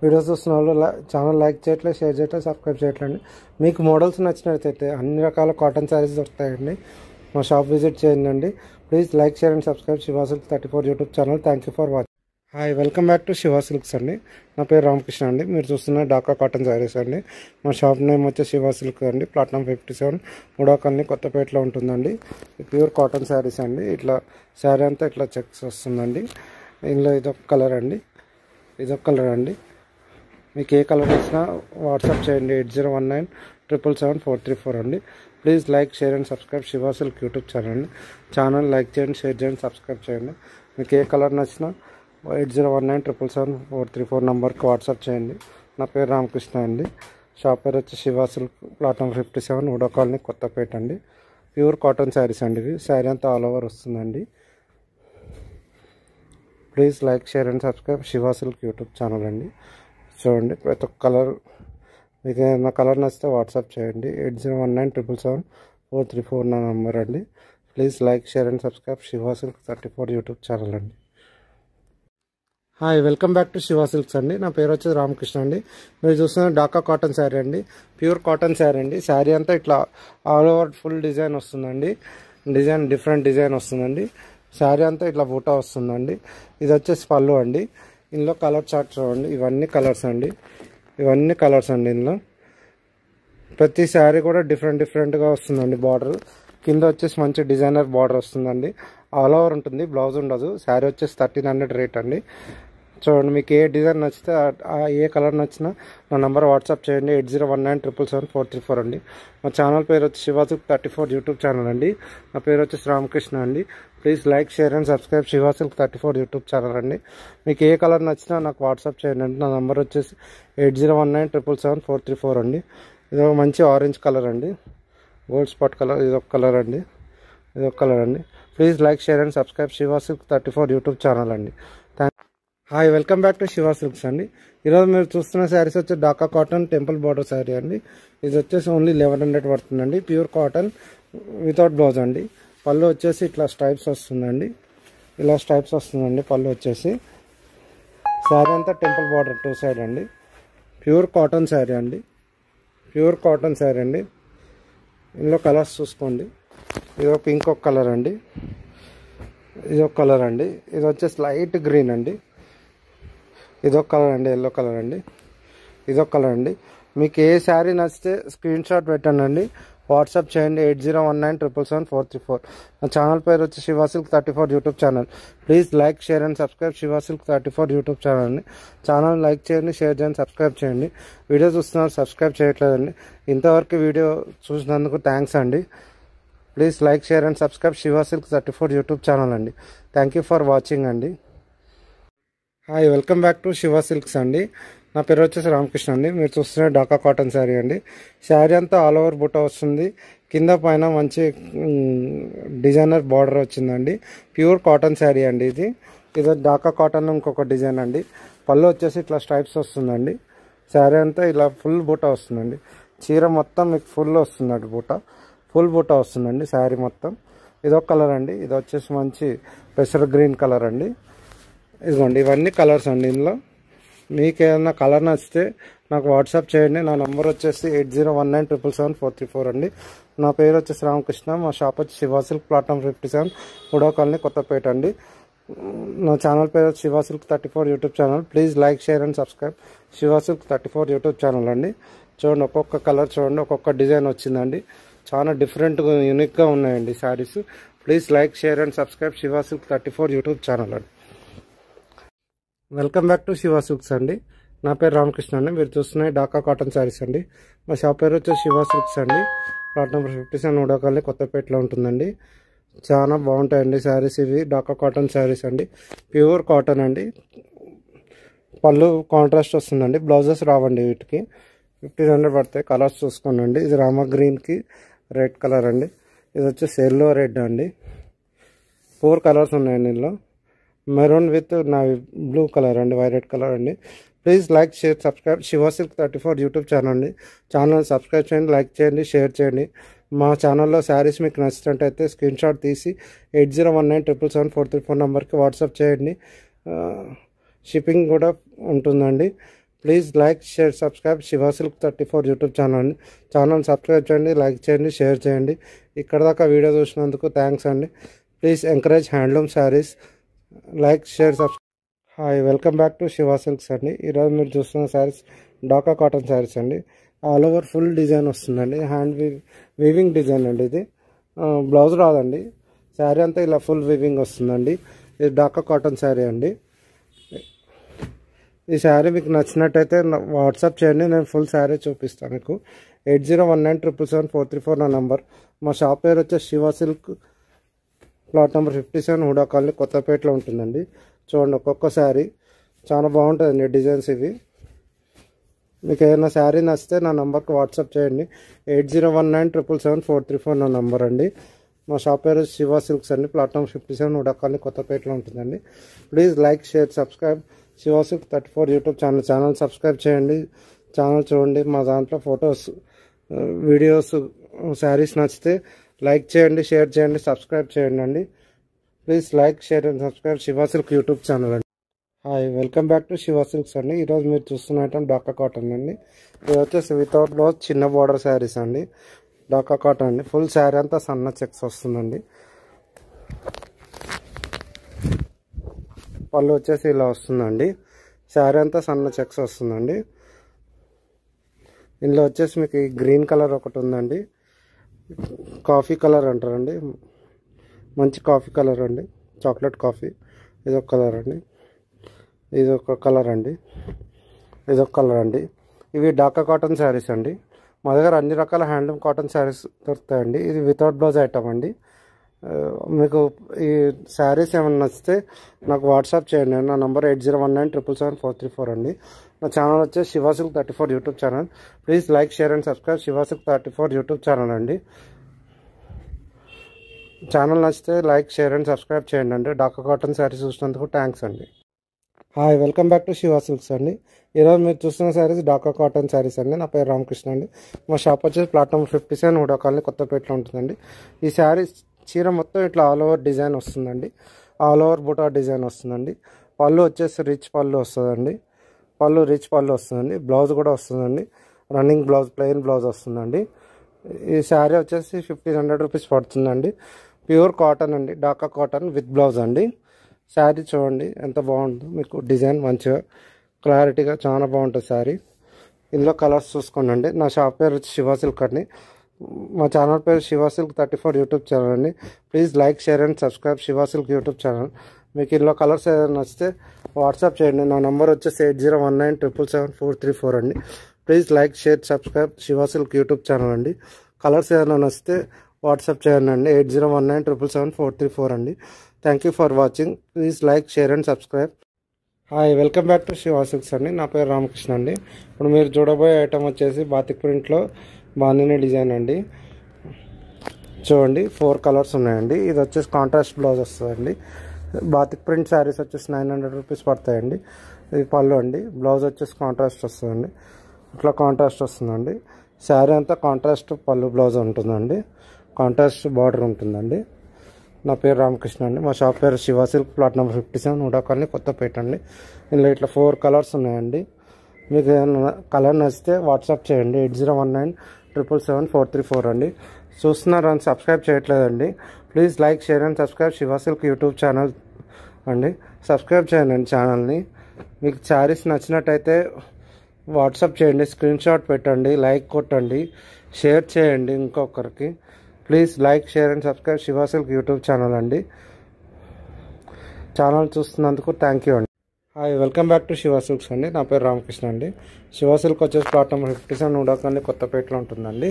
వీడియోస్ చూస్తున్న వాళ్ళు ఛానల్ లైక్ చేయట్లేదు, షేర్ చేయట్లేదు, సబ్స్క్రైబ్ చేయట్లేండి. మీకు మోడల్స్ నచ్చినట్లయితే అన్ని రకాల కాటన్ శారీస్ దొరుకుతాయండి. మా షాప్ విజిట్ చేయండి. Please like share and subscribe Shiva Silk 34 YouTube channel. Thank you for watching. Hi, welcome back to Shiva silks అండి. నా పేరు రామకృష్ణ అండి. మీరు చూస్తున్న ఢాకా కాటన్ శారీస్ అండి. మా షాప్ నేమ్ వచ్చి శివ సిల్క్ అండి. ప్లాట్ఫామ్ 57 ఉడాకల్ని కొత్తపేటలో ఉంటుందండి. ప్యూర్ కాటన్ శారీస్ అండి. ఇట్లా శారీ అంతా ఇట్లా చెక్స్ వస్తుందండి. ఇందులో ఇదొక కలర్ అండి, ఇదొక కలర్ అండి. మీకు ఏ కలర్ ఇచ్చినా వాట్సాప్ చేయండి. 8019777434 అండి. Please like share and subscribe Shiva silk YouTube channel అండి. ఛానల్ లైక్ చేయండి, షేర్ చేయండి, సబ్స్క్రైబ్ చేయండి. మీకు ఏ కలర్ నచ్చినా 8019777434 నెంబర్కి వాట్సాప్ చేయండి. నా పేరు రామకృష్ణ అండి. షాప్ పేరు వచ్చి శివ సిల్క్, ప్లాట్ఫామ్ 57 ఉడా కాలనీ కొత్తపేట అండి. ప్యూర్ కాటన్ శారీస్ అండి. ఇవి శారీ అంతా ఆల్ ఓవర్ వస్తుందండి. Please like share and subscribe Shiva silk YouTube channel అండి. చూడండి, ప్రతి ఒక్క కలర్ మీకు ఏదైనా కలర్ నచ్చితే వాట్సాప్ చేయండి. 8019777434 నా నెంబర్ అండి. Please like share and subscribe Shiva Silk 34 YouTube channel అండి. Hi, welcome back to Shiva silks అండి. నా పేరు వచ్చేది రామకృష్ణ అండి. మీరు చూస్తున్న ఢాకా కాటన్ శారీ అండి. ప్యూర్ కాటన్ శారీ అండి. శారీ అంతా ఇట్లా ఆల్ ఓవర్ ఫుల్ డిజైన్ వస్తుందండి. డిఫరెంట్ డిజైన్ వస్తుందండి. శారీ అంతా ఇట్లా బూటా వస్తుందండి. ఇది వచ్చేసి పళ్ళు అండి. ఇందులో కలర్ చార్ట్ చూడండి. ఇవన్నీ కలర్స్ అండి, ఇవన్నీ కలర్స్ అండి. ఇందులో ప్రతి శారీ కూడా డిఫరెంట్గా వస్తుందండి. బార్డర్ కింద వచ్చేసి మంచి డిజైనర్ బార్డర్ వస్తుందండి. ఆల్ ఓవర్ ఉంటుంది, బ్లౌజ్ ఉండదు. శారీ వచ్చేసి 1300 రేట్ అండి. చూడండి, మీకు ఏ డిజైన్ నచ్చితే ఏ కలర్ నచ్చినా నా నెంబర్ వాట్సాప్ చేయండి. 8019777434 అండి. మా ఛానల్ పేరు వచ్చి శివ సిల్క్ 34 యూట్యూబ్ ఛానల్ అండి. నా పేరు వచ్చేసి రామకృష్ణ అండి. Please like share and subscribe Shiva Silk 34 YouTube channel అండి. మీకు ఏ కలర్ నచ్చినా నాకు వాట్సాప్ చేయండి. నా నెంబర్ వచ్చేసి 8019777434 అండి. ఇది ఒక మంచి ఆరెంజ్ కలర్ అండి, గోల్డ్ స్పాట్ కలర్. ఇదొక కలర్ అండి, ఇదొక కలర్ అండి. Please like share and subscribe Shiva Silk 34 YouTube channel అండి. Hi, welcome back to Shiva silks అండి. ఈరోజు మీరు చూస్తున్న శారీస్ వచ్చి Dhaka cotton temple border sari అండి. ఇది వచ్చేసి ఓన్లీ 1100 పడుతుందండి. ప్యూర్ కాటన్ వితౌట్ బ్లౌజ్ అండి. పళ్ళు వచ్చేసి ఇట్లా స్ట్రైప్స్ వస్తుందండి. ఇలా స్ట్రైప్స్ వస్తుందండి పళ్ళు వచ్చేసి. శారీ అంతా టెంపుల్ బార్డర్ 2 సైడ్ అండి. ప్యూర్ కాటన్ శారీ అండి, ప్యూర్ కాటన్ శారీ అండి. ఇందులో కలర్స్ చూసుకోండి. ఇది ఒక పింక్ ఒక కలర్ అండి, ఇది ఒక కలర్ అండి. ఇది వచ్చేసి లైట్ గ్రీన్ అండి. ఇదొక కలర్ అండి, ఎల్లో కలర్ అండి. ఇదొక కలర్ అండి. మీకు ఏ శారీ నచ్చితే స్క్రీన్ షాట్ పెట్టండి, వాట్సాప్ చేయండి. 8019777434. నా ఛానల్ పేరు వచ్చి Shiva Silk 34 YouTube channel. Please like share and subscribe Shiva Silk 34 YouTube channel అండి. ఛానల్ లైక్ చేయండి, షేర్ చేయండి, సబ్స్క్రైబ్ చేయండి. వీడియో చూస్తున్నారు, సబ్స్క్రైబ్ చేయట్లేదండి. ఇంతవరకు వీడియో చూసినందుకు థ్యాంక్స్ అండి. Please like share and subscribe Shiva Silk 34 YouTube channel అండి. థ్యాంక్ యూ ఫర్ వాచింగ్ అండి. Hi, welcome back to Shiva silks అండి. నా పేరు వచ్చేసి రామకృష్ణ అండి. మీరు చూస్తున్న ఢాకా కాటన్ శారీ అండి. శారీ అంతా ఆల్ ఓవర్ బుట్ట వస్తుంది. కింద పైన మంచి డిజైనర్ బార్డర్ వచ్చిందండి. ప్యూర్ కాటన్ శారీ అండి. ఇది ఢాకా కాటన్ ఇంకొక డిజైన్ అండి. పళ్ళు వచ్చేసి ఇట్లా స్ట్రైప్స్ వస్తుందండి. శారీ అంతా ఇలా ఫుల్ బుట్ట వస్తుందండి. చీర మొత్తం మీకు ఫుల్ వస్తుందండి, బుట్ట ఫుల్ బుట్ట వస్తుందండి శారీ మొత్తం. ఇదొక కలర్ అండి. ఇది వచ్చేసి మంచి పెసర్ గ్రీన్ కలర్ అండి. ఇదిగోండి, ఇవన్నీ కలర్స్ అండి. ఇందులో మీకు ఏదైనా కలర్ నచ్చితే నాకు వాట్సాప్ చేయండి. నా నెంబర్ వచ్చేసి 8019777434 అండి. నా పేరు వచ్చేసి రామకృష్ణ. మా షాప్ వచ్చి శివ సిల్క్, ప్లాట్ఫామ్ 57 ఉడా కాలనీ కొత్తపేట అండి. నా ఛానల్ పేరు Shiva Silk 34 YouTube channel. Please like share and subscribe Shiva Silk 34 YouTube channel అండి. చూడండి, ఒక్కొక్క కలర్ చూడండి, ఒక్కొక్క డిజైన్ వచ్చిందండి. చాలా డిఫరెంట్గా యూనిక్గా ఉన్నాయండి saris. Please like, share and subscribe Shiva Silk 34 YouTube channel అండి. Welcome back to Shiva silks అండి. నా పేరు రామకృష్ణ అండి. మీరు చూస్తున్నాయి ఢాకా కాటన్ శారీస్ అండి. మా షాప్ పేరు వచ్చేసి శివ సిల్క్స్ అండి. ప్లాట్ నెంబర్ 57 ఉడకాలి కొత్తపేటలో ఉంటుందండి. చాలా బాగుంటాయండి శారీస్. ఇవి ఢాకా కాటన్ శారీస్ అండి. ప్యూర్ కాటన్ అండి. పళ్ళు కాంట్రాస్ట్ వస్తుందండి. బ్లౌజెస్ రావండి వీటికి. 1500 పడతాయి. కలర్స్ చూసుకోండి. ఇది రామా గ్రీన్కి రెడ్ కలర్ అండి. ఇది వచ్చేసి ఎల్లో రెడ్ అండి. 4 కలర్స్ ఉన్నాయండి ఇందులో. మెరూన్ విత్ నా బ్లూ కలర్ అండి, వైలెట్ కలర్ అండి. Please like, share, subscribe Shiva Silk 34 YouTube channel అండి. ఛానల్ సబ్స్క్రైబ్ చేయండి, లైక్ చేయండి, షేర్ చేయండి. మా ఛానల్లో శారీస్ మీకు నచ్చినట్టయితే స్క్రీన్ షాట్ తీసి 8019777434 నెంబర్కి వాట్సాప్ చేయండి. షిప్పింగ్ కూడా ఉంటుందండి. Please like, share, subscribe Shiva Silk 34 YouTube channel అండి. ఛానల్ సబ్స్క్రైబ్ చేయండి, లైక్ చేయండి, షేర్ చేయండి. ఇక్కడ దాకా వీడియో చూసినందుకు థ్యాంక్స్ అండి. Please encourage handloom saris. Like, share, subscribe. Hi, welcome back to Shiva silks అండి. ఈరోజు మీరు చూస్తున్న శారీస్ ఢాకా కాటన్ శారీస్ అండి. ఆల్ ఓవర్ ఫుల్ డిజైన్ వస్తుందండి. హ్యాండ్ వీవింగ్ డిజైన్ అండి. ఇది బ్లౌజ్ రాదండి. శారీ అంతా ఇలా ఫుల్ వీవింగ్ వస్తుందండి. ఇది ఢాకా కాటన్ శారీ అండి. ఈ శారీ మీకు నచ్చినట్టయితే వాట్సాప్ చేయండి, నేను ఫుల్ శారీ చూపిస్తాను మీకు. 8019777434 నా నంబర్. మా షాప్ పేరు వచ్చేసి Shiva silk, plot number 57 Huda colony కొత్తపేటలో ఉంటుందండి. చూడండి, ఒక్కొక్క శారీ చాలా బాగుంటుందండి డిజైన్స్ ఇవి. మీకు ఏదైనా శారీ నచ్చితే నా నంబర్కి వాట్సాప్ చేయండి. 8019777434 నా నంబర్ అండి. మా షాప్ పేరు శివ సిల్క్స్ అండి. ప్లాట్ నెంబర్ 57 హుడా కాలనీ కొత్తపేటలో ఉంటుందండి. Please like, share, subscribe Shiva Silk 34 YouTube channel subscribe చేయండి. ఛానల్ చూడండి. మా దాంట్లో ఫొటోస్, వీడియోస్, శారీస్ నచ్చితే లైక్ చేయండి, షేర్ చేయండి, సబ్స్క్రైబ్ చేయండి అండి. Please like, share and subscribe Shiva silk YouTube channel అండి. Hi, welcome back to Shiva silks అండి. ఈరోజు మీరు చూస్తున్న ఐటమ్ ఢాకా కాటన్ అండి. ఇది వచ్చేసి వితౌట్ బ్లౌజ్ చిన్న బార్డర్ శారీస్ అండి. ఢాకా కాటన్ అండి. ఫుల్ శారీ అంతా సన్న చెక్స్ వస్తుందండి. పళ్ళు వచ్చేసి ఇలా వస్తుందండి. శారీ అంతా సన్న చెక్స్ వస్తుందండి. ఇందులో వచ్చేసి మీకు గ్రీన్ కలర్ ఒకటి ఉందండి. కాఫీ కలర్ అంటారండి. మంచి కాఫీ కలర్ అండి. Chocolate coffee. ఇదొక కలర్ అండి. ఇదొక కలర్ అండి. ఇదొక కలర్ అండి. ఇవి ఢాకా కాటన్ శారీస్ అండి. మా దగ్గర అన్ని రకాల హ్యాండ్లూమ్ కాటన్ శారీస్ దొరుకుతాయండి. ఇది వితౌట్ బ్లౌజ్ ఐటమ్ అండి. మీకు ఈ శారీస్ ఏమైనా నచ్చితే నాకు వాట్సాప్ చేయండి. నా నంబర్ 8019777434 అండి. నా ఛానల్ వచ్చేసి Shiva Silk 34 YouTube channel. Please like, share and subscribe Shiva Silk 34 YouTube channel అండి. ఛానల్ నచ్చితే లైక్, షేర్ అండ్ సబ్స్క్రైబ్ చేయండి అండి. ఢాకా కాటన్ శారీస్ చూసినందుకు థ్యాంక్స్ అండి. Hi, welcome back to Shiva silks అండి. ఈరోజు మీరు చూస్తున్న శారీస్ ఢాకా కాటన్ శారీస్ అండి. నా పేరు రామకృష్ణ అండి. మా షాప్ వచ్చేసి ప్లాట్ నెంబర్ 57 హుడా కాలనీ కొత్తపేటలో ఉంటుందండి. ఈ శారీస్ చీర మొత్తం ఇట్లా ఆల్ ఓవర్ డిజైన్ వస్తుందండి. ఆల్ ఓవర్ బుటా డిజైన్ వస్తుందండి. పళ్ళు వచ్చేసి రిచ్ పళ్ళు వస్తుందండి. రిచ్ పళ్ళు వస్తుందండి. బ్లౌజ్ కూడా వస్తుందండి. రన్నింగ్ బ్లౌజ్, ప్లెయిన్ బ్లౌజ్ వస్తుందండి. ఈ శారీ వచ్చేసి 1500 రూపీస్ పడుతుందండి. ప్యూర్ కాటన్ అండి. ఢాకా కాటన్ విత్ బ్లౌజ్ అండి. శారీ చూడండి ఎంత బాగుంటుందో. మీకు డిజైన్ మంచిగా క్లారిటీగా చాలా బాగుంటుంది శారీ. ఇందులో కలర్స్ చూసుకోండి. నా షాప్ పేరు వచ్చి శివ సిల్క్ అండి. మా ఛానల్ పేరు శివ సిల్క్ 34 యూట్యూబ్ ఛానల్ అండి. Please like, share and subscribe Shiva silk YouTube channel. మీకు ఇందులో కలర్స్ ఏదైనా నచ్చితే వాట్సాప్ చేయండి. నా నెంబర్ వచ్చేసి 8019777434 అండి. Please like, share, subscribe Shiva silk YouTube channel అండి. కలర్స్ ఏదైనా నచ్చితే వాట్సాప్ చేయండి అండి. 8019777434 అండి. Thank you for watching. Please like, share and subscribe. Hi, welcome back to Shiva silks అండి. నా పేరు రామకృష్ణ అండి. ఇప్పుడు మీరు చూడబోయే ఐటమ్ వచ్చేసి బాతిక్ ప్రింట్లో బాందిని డిజైన్ అండి. చూడండి, 4 కలర్స్ ఉన్నాయండి. ఇది వచ్చేసి కాంట్రాస్ట్ బ్లౌజ్ వస్తుందండి. బాతిక్ ప్రింట్ శారీస్ వచ్చేసి 900 రూపీస్ పడతాయండి. ఇది పళ్ళు అండి. బ్లౌజ్ వచ్చేసి కాంట్రాస్ట్ వస్తుందండి. ఇట్లా కాంట్రాస్ట్ వస్తుందండి. శారీ అంతా కాంట్రాస్ట్ పళ్ళు బ్లౌజ్ ఉంటుందండి. కాంట్రాస్ట్ బార్డర్ ఉంటుందండి. నా పేరు రామకృష్ణ అండి. మా షాప్ పేరు Shiva silk, plot number 57 Huda colony Kothapeta అండి. ఇందులో ఇట్లా 4 కలర్స్ ఉన్నాయండి. మీకు ఏదైనా కలర్ నచ్చితే వాట్సాప్ చేయండి. 8019777434 అండి. చూస్తున్నారు అని సబ్స్క్రైబ్ చేయట్లేదండి. Please like, share and subscribe Shiva silk YouTube channel అండి. సబ్స్క్రైబ్ చేయండి ఛానల్ని. మీకు శారీస్ నచ్చినట్టయితే వాట్సాప్ చేయండి, స్క్రీన్ షాట్ పెట్టండి, లైక్ కొట్టండి, షేర్ చేయండి ఇంకొకరికి. Please like, share and subscribe Shiva silk YouTube channel అండి. ఛానల్ చూస్తున్నందుకు థ్యాంక్ యూ అండి. Hi, welcome back to Shiva silks అండి. నా పేరు రామకృష్ణ అండి. శివ సిల్క్ వచ్చేసి ప్లాట్ నెంబర్ 57 ఉడాకండి, కొత్తపేటలో ఉంటుందండి.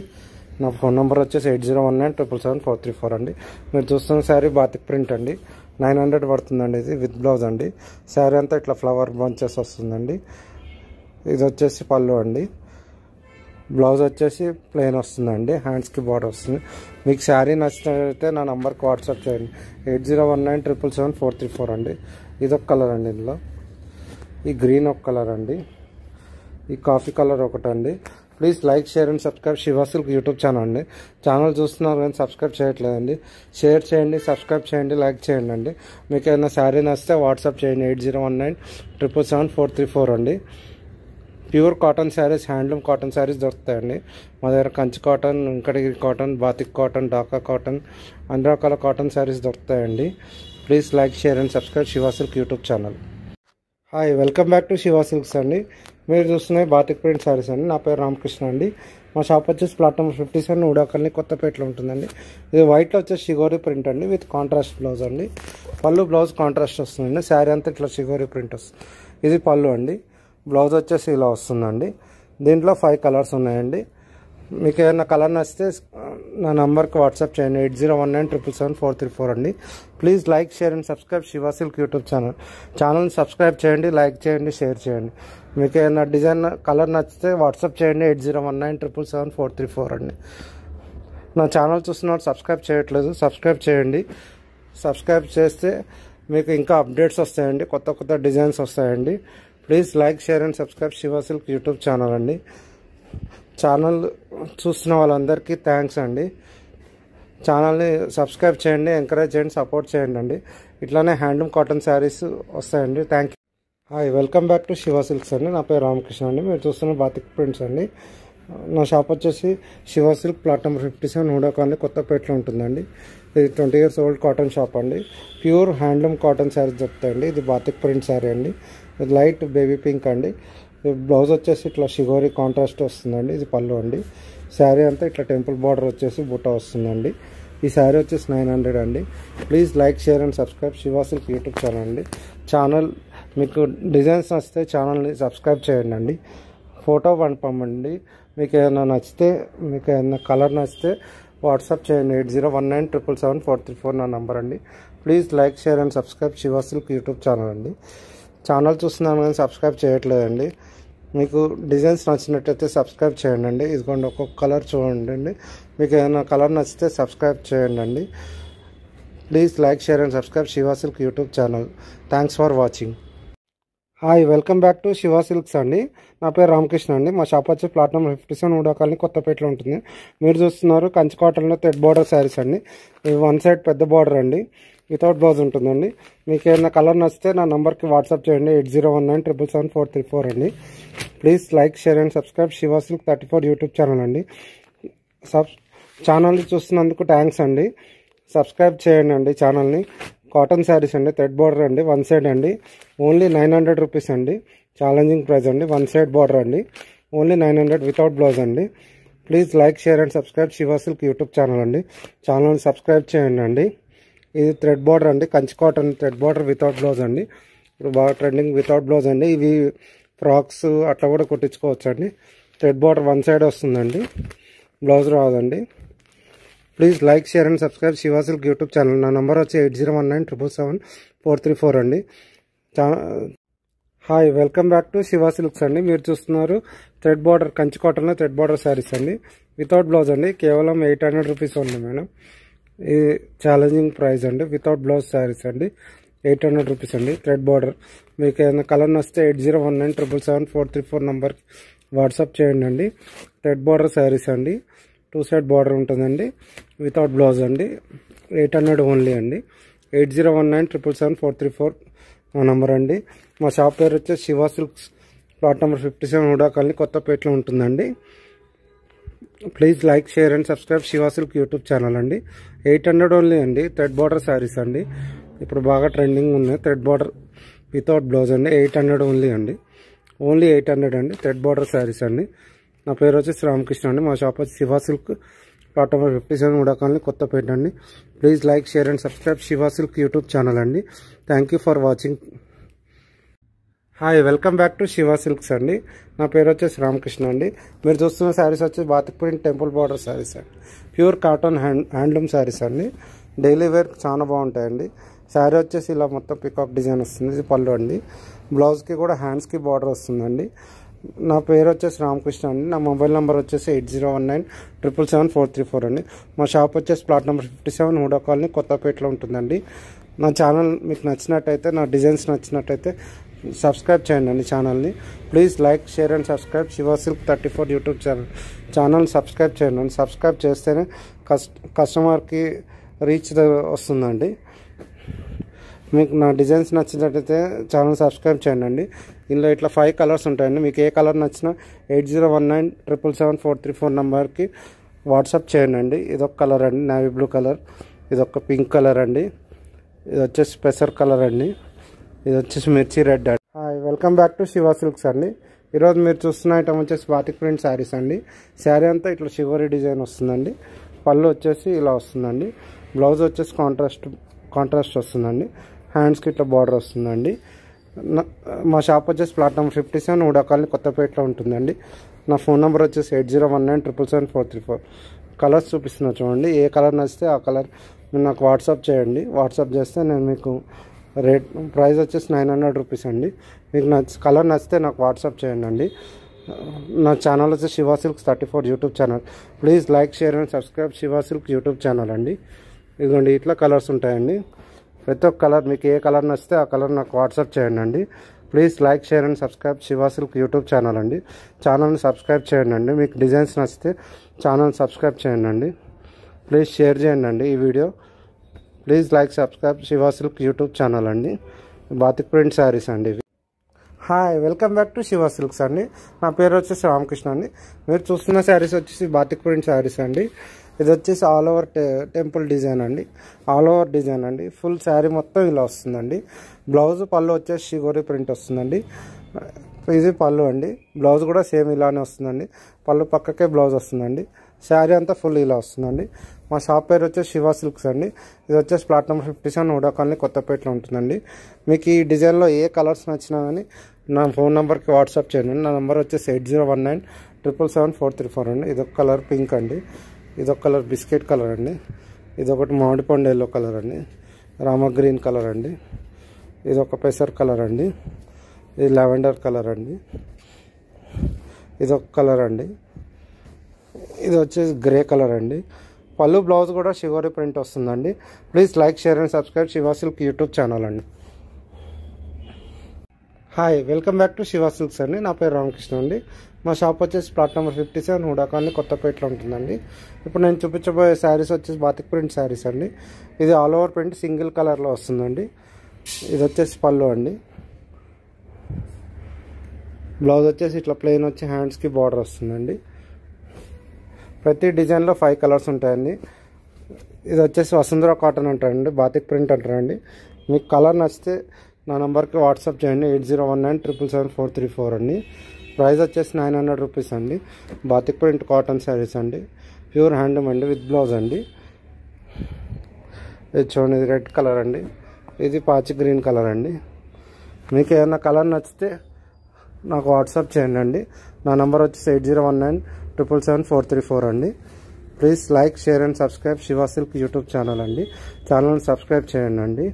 నా ఫోన్ నెంబర్ వచ్చేసి 8019777434 అండి. మీరు చూస్తున్న శారీ బాతిక్ ప్రింట్ అండి. 900 పడుతుందండి. ఇది విత్ బ్లౌజ్ అండి. శారీ అంతా ఇట్లా ఫ్లవర్ బంచెస్ వస్తుందండి. ఇది వచ్చేసి పళ్ళు అండి. బ్లౌజ్ వచ్చేసి ప్లెయిన్ వస్తుందండి. హ్యాండ్స్కి బార్డర్ వస్తుంది. మీకు శారీ నచ్చినట్లయితే నా నంబర్కి వాట్సాప్ చేయండి. 8019777434 అండి. ఇదొక కలర్ అండి. ఇందులో ఈ గ్రీన్ ఒక కలర్ అండి. ఈ కాఫీ కలర్ ఒకటండి. Please like, share and subscribe Shiva silk YouTube channel అండి. ఛానల్ చూస్తున్నారు కానీ సబ్స్క్రైబ్ చేయట్లేదండి. షేర్ చేయండి, సబ్స్క్రైబ్ చేయండి, లైక్ చేయండి అండి. మీకు ఏదైనా శారీ నచ్చితే వాట్సాప్ చేయండి. 8019777434 అండి. Pure cotton saris, handloom cotton saris దొరుకుతాయండి మా దగ్గర. Kanchi cotton, Venkatagiri cotton, batik cotton, Dhaka cotton, అన్ని రకాల కాటన్ శారీస్ దొరుకుతాయండి. Please like, share and subscribe Shiva silk YouTube channel. Hi, welcome back to Shiva silks అండి. మీరు చూస్తున్నాయి బాతిక్ ప్రింట్ శారీస్ అండి. నా పేరు రామకృష్ణ అండి. మా షాప్ వచ్చేసి ప్లాట్ నెంబర్ 57 ఉడాకల్ని, కొత్తపేటలో ఉంటుందండి. ఇది వైట్లో వచ్చేసి షిగోరి ప్రింట్ అండి విత్ కాంట్రాస్ట్ బ్లౌజ్ అండి. పళ్ళు బ్లౌజ్ కాంట్రాస్ట్ వస్తుందండి. శారీ అంతా ఇట్లా షిగోరి ప్రింట్ వస్తుంది. ఇది పళ్ళు అండి. బ్లౌజ్ వచ్చేసి ఇలా వస్తుందండి. దీంట్లో 5 కలర్స్ ఉన్నాయండి. మీకు ఏదైనా కలర్ నచ్చితే నా నంబర్కి వాట్సాప్ చేయండి. 8019777434 అండి. Please like, share and subscribe Shiva silk YouTube channel. ఛానల్ని సబ్స్క్రైబ్ చేయండి, లైక్ చేయండి, షేర్ చేయండి. మీకు ఏదైనా డిజైన్ కలర్ నచ్చితే వాట్సాప్ చేయండి. 8019777434 అండి. నా ఛానల్ చూస్తున్నారు, సబ్స్క్రైబ్ చేయట్లేదు, సబ్స్క్రైబ్ చేయండి. సబ్స్క్రైబ్ చేస్తే మీకు ఇంకా అప్డేట్స్ వస్తాయండి, కొత్త కొత్త డిజైన్స్ వస్తాయండి. Please like, share and subscribe Shiva silk YouTube channel అండి. ఛానల్ చూస్తున్న వాళ్ళందరికీ థ్యాంక్స్ అండి. ఛానల్ని సబ్స్క్రైబ్ చేయండి, ఎంకరేజ్ చేయండి, సపోర్ట్ చేయండి అండి. ఇట్లానే హ్యాండ్లూమ్ కాటన్ శారీస్ వస్తాయండి. Thank you. Hi, welcome back to Shiva silks అండి. నా పేరు రామకృష్ణ అండి. మీరు చూస్తున్న బాతిక్ ప్రింట్స్ అండి. నా షాప్ వచ్చేసి శివ సిల్క్ ప్లాట్ నెంబర్ 57 ఉడాకండి, కొత్తపేటలో ఉంటుందండి. ఇది 20 years ఓల్డ్ కాటన్ షాప్ అండి. ప్యూర్ హ్యాండ్లూమ్ కాటన్ శారీస్ దొరుకుతాయండి. ఇది బాతిక్ ప్రింట్ శారీ అండి. ఇది లైట్ బేబీ పింక్ అండి. బ్లౌజ్ వచ్చేసి ఇట్లా షిగోరి కాంట్రాస్ట్ వస్తుందండి. ఇది పళ్ళు అండి. శారీ అంతా ఇట్లా టెంపుల్ బార్డర్ వచ్చేసి బుట్ట వస్తుందండి. ఈ శారీ వచ్చేసి 900 అండి. Please like, share and subscribe Shiva silk YouTube channel అండి. ఛానల్ మీకు డిజైన్స్ నచ్చితే ఛానల్ని సబ్స్క్రైబ్ చేయండి అండి. ఫోటో పంపండి. మీకు ఏదైనా నచ్చితే, మీకు ఏదైనా కలర్ నచ్చితే వాట్సాప్ చేయండి. 8019777434 నా నంబర్ అండి. Please like, share and subscribe Shiva silk YouTube channel అండి. ఛానల్ చూస్తున్నాను కానీ సబ్స్క్రైబ్ చేయట్లేదండి. మీకు డిజైన్స్ నచ్చినట్టయితే సబ్స్క్రైబ్ చేయండి అండి. ఇదిగోండి ఒక్కొక్క కలర్ చూడండి అండి. మీకు ఏదైనా కలర్ నచ్చితే సబ్స్క్రైబ్ చేయండి అండి. Please like, share and subscribe Shiva silk YouTube channel. Thanks for watching. Hi, welcome back to Shiva silks అండి. నా పేరు రామకృష్ణ అండి. మా షాప్ వచ్చి ప్లాట్ నెంబర్ 57 ఉడాకల్ని, కొత్తపేటలో ఉంటుంది. మీరు చూస్తున్నారు కంచి కాటన్లో థ్రెడ్ బార్డర్ శారీస్ అండి. ఇవి 1 side పెద్ద బార్డర్ అండి. వితౌట్ బ్లౌజ్ ఉంటుందండి. మీకు ఏదైనా కలర్ నచ్చితే నా నంబర్కి వాట్సాప్ చేయండి. 8019777434 అండి. Please like, share and subscribe Shiva Silk 34 YouTube channel అండి. ఛానల్ని చూస్తున్నందుకు థ్యాంక్స్ అండి. సబ్స్క్రైబ్ చేయండి అండి ఛానల్ని. కాటన్ శారీస్ అండి, థ్రెడ్ బార్డర్ అండి, 1 side అండి. ఓన్లీ 900 రూపీస్ అండి. ఛాలెంజింగ్ ప్రైస్ అండి. 1 side బార్డర్ అండి. ఓన్లీ 900 వితౌట్ బ్లౌజ్ అండి. Please like, share and subscribe Shiva silk YouTube channel అండి. ఛానల్ని సబ్స్క్రైబ్ చేయండి అండి. ఇది థ్రెడ్ బార్డర్ అండి. Kanchi cotton thread border without blouse అండి. ఇప్పుడు బాగా ట్రెండింగ్ వితౌట్ బ్లౌజ్ అండి. ఇవి ఫ్రాక్స్ అట్లా కూడా కుట్టించుకోవచ్చు అండి. థ్రెడ్ బార్డర్ 1 side వస్తుందండి. బ్లౌజ్ రాదండి. Please like, share and subscribe Shiva silk YouTube channel. నా నెంబర్ వచ్చి 8019777434 అండి. Hi, welcome back to Shiva silks అండి. మీరు చూస్తున్నారు థ్రెడ్ బార్డర్ కంచి కాటన్లో థ్రెడ్ బార్డర్ శారీస్ అండి. వితౌట్ బ్లౌజ్ అండి. కేవలం 800 రూపీస్ ఉంది మేడం. ఇది ఛాలెంజింగ్ ప్రైస్ అండి. వితౌట్ బ్లౌజ్ శారీస్ అండి. 800 రూపీస్ అండి. Thread border. మీకు ఏదైనా కలర్ నచ్చితే 8019777434 నంబర్కి వాట్సాప్ చేయండి అండి. థ్రెడ్ బార్డర్ శారీస్ అండి. 2 side బార్డర్ ఉంటుందండి. వితౌట్ బ్లౌజ్ అండి. 800 ఓన్లీ అండి. 8019777434 మా నంబర్ అండి. మా షాప్ పేరు వచ్చేసి శివ సిల్క్స్ ప్లాట్ నెంబర్ 57 ఉడాకల్ని, కొత్తపేటలో ఉంటుందండి. Please like, share and subscribe Shiva silk YouTube channel అండి. 800 ఓన్లీ అండి. థ్రెడ్ బార్డర్ శారీస్ అండి. ఇప్పుడు బాగా ట్రెండింగ్ ఉన్నాయి. థ్రెడ్ బార్డర్ వితౌట్ బ్లౌజ్ అండి. 800 ఓన్లీ అండి. ఓన్లీ 800 అండి. థ్రెడ్ బార్డర్ శారీస్ అండి. నా పేరు వచ్చేసి రామకృష్ణ అండి. మా షాప్ వచ్చి శివ సిల్క్ ప్లాట్ నెంబర్ 57 ఉడా కాలనీ కొత్తపేట అండి. Please like share and subscribe Shiva silk YouTube channel అండి. Thank you for watching. Hi, welcome back to Shiva silks అండి. నా పేరు వచ్చేసి రామకృష్ణ అండి. మీరు చూస్తున్న శారీస్ వచ్చేసి batik print temple border saris అండి. ప్యూర్ కాటన్ హ్యాండ్లూమ్ శారీస్ అండి. డైలీ వేర్ చాలా బాగుంటాయండి. శారీ వచ్చేసి ఇలా మొత్తం పికాక్ డిజైన్ వస్తుంది. ఇది పళ్ళు అండి. బ్లౌజ్కి కూడా హ్యాండ్స్కి బార్డర్ వస్తుందండి. నా పేరు వచ్చేసి రామకృష్ణ అండి. నా మొబైల్ నెంబర్ వచ్చేసి 8019777434 అండి. మా షాప్ వచ్చేసి ప్లాట్ నెంబర్ 57 ఉడా కాలనీ కొత్తపేటలో ఉంటుందండి. నా ఛానల్ మీకు నచ్చినట్టయితే, నా డిజైన్స్ నచ్చినట్టయితే సబ్స్క్రైబ్ చేయండి అండి ఛానల్ని. Please like share and subscribe Shiva Silk 34 YouTube channel subscribe చేయండి అండి. సబ్స్క్రైబ్ చేస్తేనే కస్టమర్కి రీచ్ వస్తుందండి. మీకు నా డిజైన్స్ నచ్చినట్టయితే ఛానల్ సబ్స్క్రైబ్ చేయండి అండి. ఇందులో ఇట్లా 5 కలర్స్ ఉంటాయండి. మీకు ఏ కలర్ నచ్చినా 8019777434 నెంబర్కి వాట్సాప్ చేయండి అండి. ఇదొక కలర్ అండి, నేవీ బ్లూ కలర్. ఇదొక పింక్ కలర్ అండి. ఇది వచ్చేసి పెసర్ కలర్ అండి. ఇది వచ్చేసి మిర్చి రెడ్ అండి. Hi, welcome back to Shiva silks అండి. ఈరోజు మీరు చూస్తున్న ఐటమ్ వచ్చేసి బాతిక్ ప్రింట్ శారీస్ అండి. శారీ అంతా ఇట్లా షివరీ డిజైన్ వస్తుందండి. పళ్ళు వచ్చేసి ఇలా వస్తుందండి. బ్లౌజ్ వచ్చేసి కాంట్రాస్ట్ వస్తుందండి. హ్యాండ్స్కి ఇట్లా బార్డర్ వస్తుందండి. మా షాప్ వచ్చేసి ప్లాట్ నెంబర్ 57 ఉడా కాలనీ కొత్తపేటలో ఉంటుందండి. నా ఫోన్ నెంబర్ వచ్చేసి 8019777434. కలర్స్ చూపిస్తున్నా చూడండి. ఏ కలర్ నచ్చితే ఆ కలర్ మీరు నాకు వాట్సాప్ చేయండి. వాట్సాప్ చేస్తే నేను మీకు ప్రైస్ వచ్చేసి 900 రూపీస్ అండి. మీకు కలర్ నచ్చితే నాకు వాట్సాప్ చేయండి అండి. నా ఛానల్ వచ్చేసి Shiva silks 34 YouTube channel. Please like share and subscribe Shiva silk YouTube channel అండి. ఇదిగోండి ఇట్లా కలర్స్ ఉంటాయండి. ప్రతి ఒక్క కలర్ మీకు ఏ కలర్ నచ్చితే ఆ కలర్ నాకు వాట్సాప్ చేయండి అండి. Please like share and subscribe Shiva silk YouTube channel అండి. ఛానల్ని సబ్స్క్రైబ్ చేయండి అండి. మీకు డిజైన్స్ నచ్చితే ఛానల్ సబ్స్క్రైబ్ చేయండి అండి. ప్లీజ్ షేర్ చేయండి అండి ఈ video. Please like subscribe Shiva silk YouTube channel అండి. బాతిక్ ప్రింట్ శారీస్ అండి ఇవి. Hi, welcome back to Shiva silks అండి. నా పేరు వచ్చేసి రామకృష్ణ అండి. మీరు చూస్తున్న శారీస్ వచ్చేసి బాతిక్ ప్రింట్ శారీస్ అండి. ఇది వచ్చేసి ఆల్ ఓవర్ టెంపుల్ డిజైన్ అండి. ఆల్ ఓవర్ డిజైన్ అండి. ఫుల్ శారీ మొత్తం ఇలా వస్తుందండి. బ్లౌజ్ పళ్ళు వచ్చేసి షిగోరి ప్రింట్ వస్తుందండి. ఇది పళ్ళు అండి. బ్లౌజ్ కూడా సేమ్ ఇలానే వస్తుందండి. పళ్ళు పక్కకే బ్లౌజ్ వస్తుందండి. శారీ అంతా ఫుల్ ఇలా వస్తుందండి. మా షాప్ పేరు వచ్చేసి శివ సిల్క్స్ అండి. ఇది వచ్చేసి ప్లాట్ నెంబర్ 57 ఉడా కాలనీ కొత్తపేటలో ఉంటుందండి. మీకు ఈ డిజైన్లో ఏ కలర్స్ నచ్చినా కానీ నా ఫోన్ నెంబర్కి వాట్సాప్ చేయండి. నా నెంబర్ వచ్చేసి 8019777434 అండి. ఇదొక కలర్ పింక్ అండి. ఇదొక కలర్ బిస్కెట్ కలర్ అండి. ఇదొకటి మామిడిపండు ఎల్లో కలర్ అండి. రామ గ్రీన్ కలర్ అండి. ఇదొక పెసర్ కలర్ అండి. ఇది లావెండర్ కలర్ అండి. ఇదొక కలర్ అండి. ఇది వచ్చేసి గ్రే కలర్ అండి. పళ్ళు బ్లౌజ్ కూడా షివరీ ప్రింట్ వస్తుందండి. Please like share and subscribe Shiva silk YouTube channel అండి. Hi, welcome back to Shiva silks అండి. నా పేరు రామకృష్ణ అండి. మా షాప్ వచ్చేసి ప్లాట్ నెంబర్ 57 ఉడా కాలనీ కొత్తపేటలో ఉంటుందండి. ఇప్పుడు నేను చూపించబోయే శారీస్ వచ్చేసి బాతిక్ ప్రింట్ శారీస్ అండి. ఇది ఆల్ ఓవర్ ప్రింట్ సింగిల్ కలర్లో వస్తుందండి. ఇది వచ్చేసి పళ్ళు అండి. బ్లౌజ్ వచ్చేసి ఇట్లా ప్లెయిన్ వచ్చి హ్యాండ్స్కి బార్డర్ వస్తుందండి. ప్రతి డిజైన్లో 5 కలర్స్ ఉంటాయండి. ఇది వచ్చేసి వసుంధర కాటన్ అంటారండి. బాతిక్ ప్రింట్ అంటారండి. మీకు కలర్ నచ్చితే నా నెంబర్కి వాట్సాప్ చేయండి. 8019777434 అండి. ప్రైస్ వచ్చేసి 900 రూపీస్ అండి. బాతిక్ ప్రింట్ కాటన్ శారీస్ అండి. ప్యూర్ హ్యాండ్లూమ్ అండి విత్ బ్లౌజ్ అండి. ఇది చూడండి, ఇది రెడ్ కలర్ అండి. ఇది పాచి గ్రీన్ కలర్ అండి. మీకు ఏదైనా కలర్ నచ్చితే నాకు వాట్సాప్ చేయండి అండి. నా నెంబర్ వచ్చేసి 8019777434 అండి. Please like share and subscribe Shiva silk YouTube channel అండి. ఛానల్ని సబ్స్క్రైబ్ చేయండి అండి.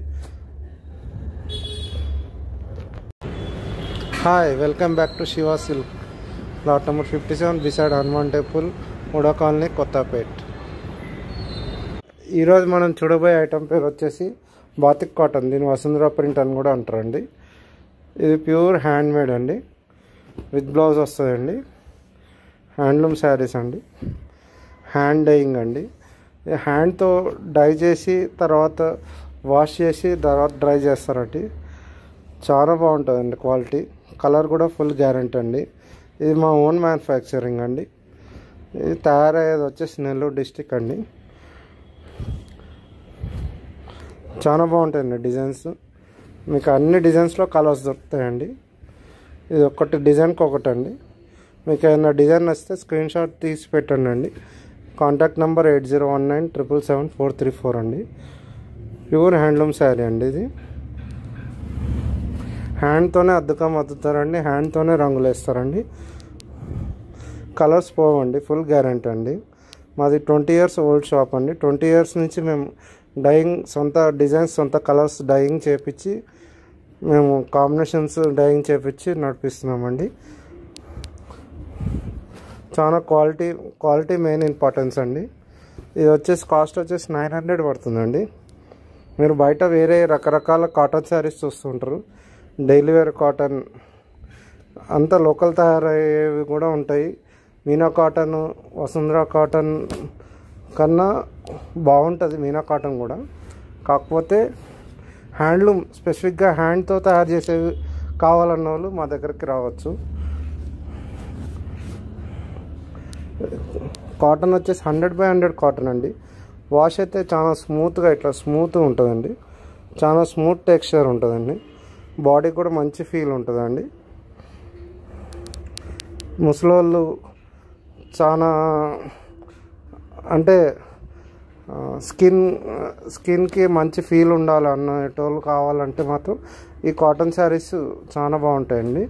Hi, welcome back to Shiva silk plot number 57 beside Hanuman temple Uda colony Kothapet. ఈరోజు మనం చూడబోయే ఐటమ్ పేరు వచ్చేసి బాతిక్ కాటన్. దీని వసుంధర ప్రింట్ అని కూడా అంటారండి. ఇది ప్యూర్ హ్యాండ్ మేడ్ అండి. విత్ బ్లౌజ్ వస్తుందండి. హ్యాండ్లూమ్ శారీస్ అండి. హ్యాండ్ డైయింగ్ అండి. హ్యాండ్తో డై చేసి తర్వాత వాష్ చేసి తర్వాత డ్రై చేస్తారండి. చాలా బాగుంటుందండి క్వాలిటీ. కలర్ కూడా ఫుల్ గ్యారెంటీ అండి. ఇది మా ఓన్ మ్యానుఫ్యాక్చరింగ్ అండి. ఇది తయారయ్యేది వచ్చేసి నెల్లూరు డిస్టిక్ అండి. చాలా బాగుంటాయండి డిజైన్స్. మీకు అన్ని డిజైన్స్లో కలర్స్ దొరుకుతాయండి. ఇది ఒకటి డిజైన్కి ఒకటండి. మీకు ఏదైనా డిజైన్ వస్తే స్క్రీన్ షాట్ తీసి పెట్టండి అండి. కాంటాక్ట్ నెంబర్ 8019777434 అండి. ప్యూర్ హ్యాండ్లూమ్ శారీ అండి. ఇది హ్యాండ్తోనే అద్దకం అద్దుతారండి, హ్యాండ్తోనే రంగులు వేస్తారండి. కలర్స్ పోవండి, ఫుల్ గ్యారంటీ అండి. మాది 20 years ఓల్డ్ షాప్ అండి. 20 years నుంచి మేము డైయింగ్, సొంత డిజైన్స్, సొంత కలర్స్ డైయింగ్ చేపించి, మేము కాంబినేషన్స్ డైయింగ్ చేపించి నడిపిస్తున్నామండి. చాలా క్వాలిటీ మెయిన్ ఇంపార్టెన్స్ అండి. ఇది వచ్చేసి కాస్ట్ వచ్చేసి 900 పడుతుందండి. మీరు బయట వేరే రకరకాల కాటన్ శారీస్ చూస్తుంటారు, డైలీ వేర్ కాటన్, అంతా లోకల్ తయారయ్యేవి కూడా ఉంటాయి. మీనా కాటన్, వసుంధరా కాటన్ కన్నా బాగుంటుంది మీనా కాటన్ కూడా. కాకపోతే హ్యాండ్లూమ్, స్పెసిఫిక్గా హ్యాండ్తో తయారు చేసేవి కావాలన్న వాళ్ళు మా దగ్గరికి రావచ్చు. కాటన్ వచ్చేసి 100/100 కాటన్ అండి. వాష్ అయితే చాలా స్మూత్గా ఇట్లా స్మూత్గా ఉంటుందండి. చాలా స్మూత్ టెక్స్చర్ ఉంటుందండి. బాడీ కూడా మంచి ఫీల్ ఉంటుందండి. ముసలోళ్ళు చాలా అంటే స్కిన్కి మంచి ఫీల్ ఉండాలి అన్నటోళ్ళు కావాలంటే మాత్రం ఈ కాటన్ శారీస్ చాలా బాగుంటాయండి.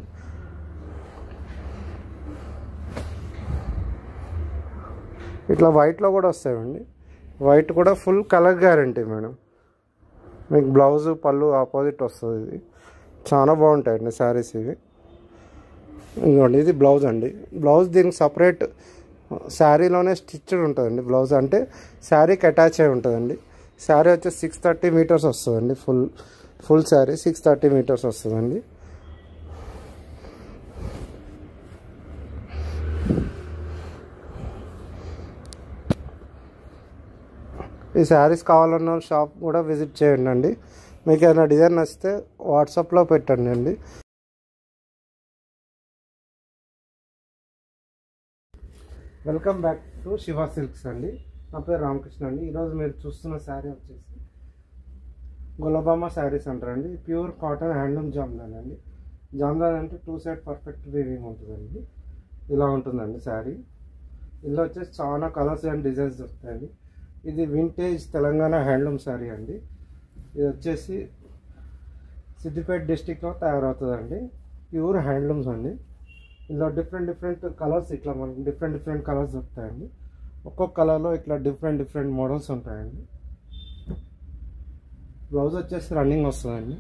ఇట్లా వైట్లో కూడా వస్తాయండి. వైట్ కూడా ఫుల్ కలర్ గ్యారంటీ మేడం. మీకు బ్లౌజు పళ్ళు ఆపోజిట్ వస్తుంది. ఇది చాలా బాగుంటాయండి శారీస్ ఇవి. ఇంకోండి ఇది బ్లౌజ్ అండి. బ్లౌజ్ దీనికి సపరేట్ శారీలోనే స్టిచ్డ్ ఉంటుందండి. బ్లౌజ్ అంటే శారీకి అటాచ్ అయి ఉంటుందండి. శారీ వచ్చేసి 630 meters వస్తుందండి. ఫుల్ శారీ 630 meters వస్తుందండి. ఈ శారీస్ కావాలన్న షాప్ కూడా విజిట్ చేయండి అండి. మీకు ఏదైనా డిజైన్ నచ్చితే వాట్సాప్లో పెట్టండి అండి. Welcome back to Shiva silks అండి. నా పేరు రామకృష్ణ అండి. ఈరోజు మీరు చూస్తున్న శారీ వచ్చేసి గులాబామా శారీస్ అంటారండి. ప్యూర్ కాటన్ హ్యాండ్లూమ్ జామ్దాన్ అండి. జామ్దాన్ అంటే 2 side పర్ఫెక్ట్ వీవింగ్ ఉంటుందండి. ఇలా ఉంటుందండి శారీ. ఇందులో వచ్చేసి చాలా కలర్స్ అండ్ డిజైన్స్ దొరుకుతాయండి. ఇది వింటేజ్ తెలంగాణ హ్యాండ్లూమ్ శారీ అండి. ఇది వచ్చేసి సిద్దిపేట డిస్టిక్లో తయారవుతుందండి. ప్యూర్ హ్యాండ్లూమ్స్ అండి. ఇందులో డిఫరెంట్ కలర్స్, ఇట్లా మనకి డిఫరెంట్ కలర్స్ దొరుకుతాయండి. ఒక్కొక్క కలర్లో ఇట్లా డిఫరెంట్ మోడల్స్ ఉంటాయండి. బ్లౌజ్ వచ్చేసి రన్నింగ్ వస్తుందండి.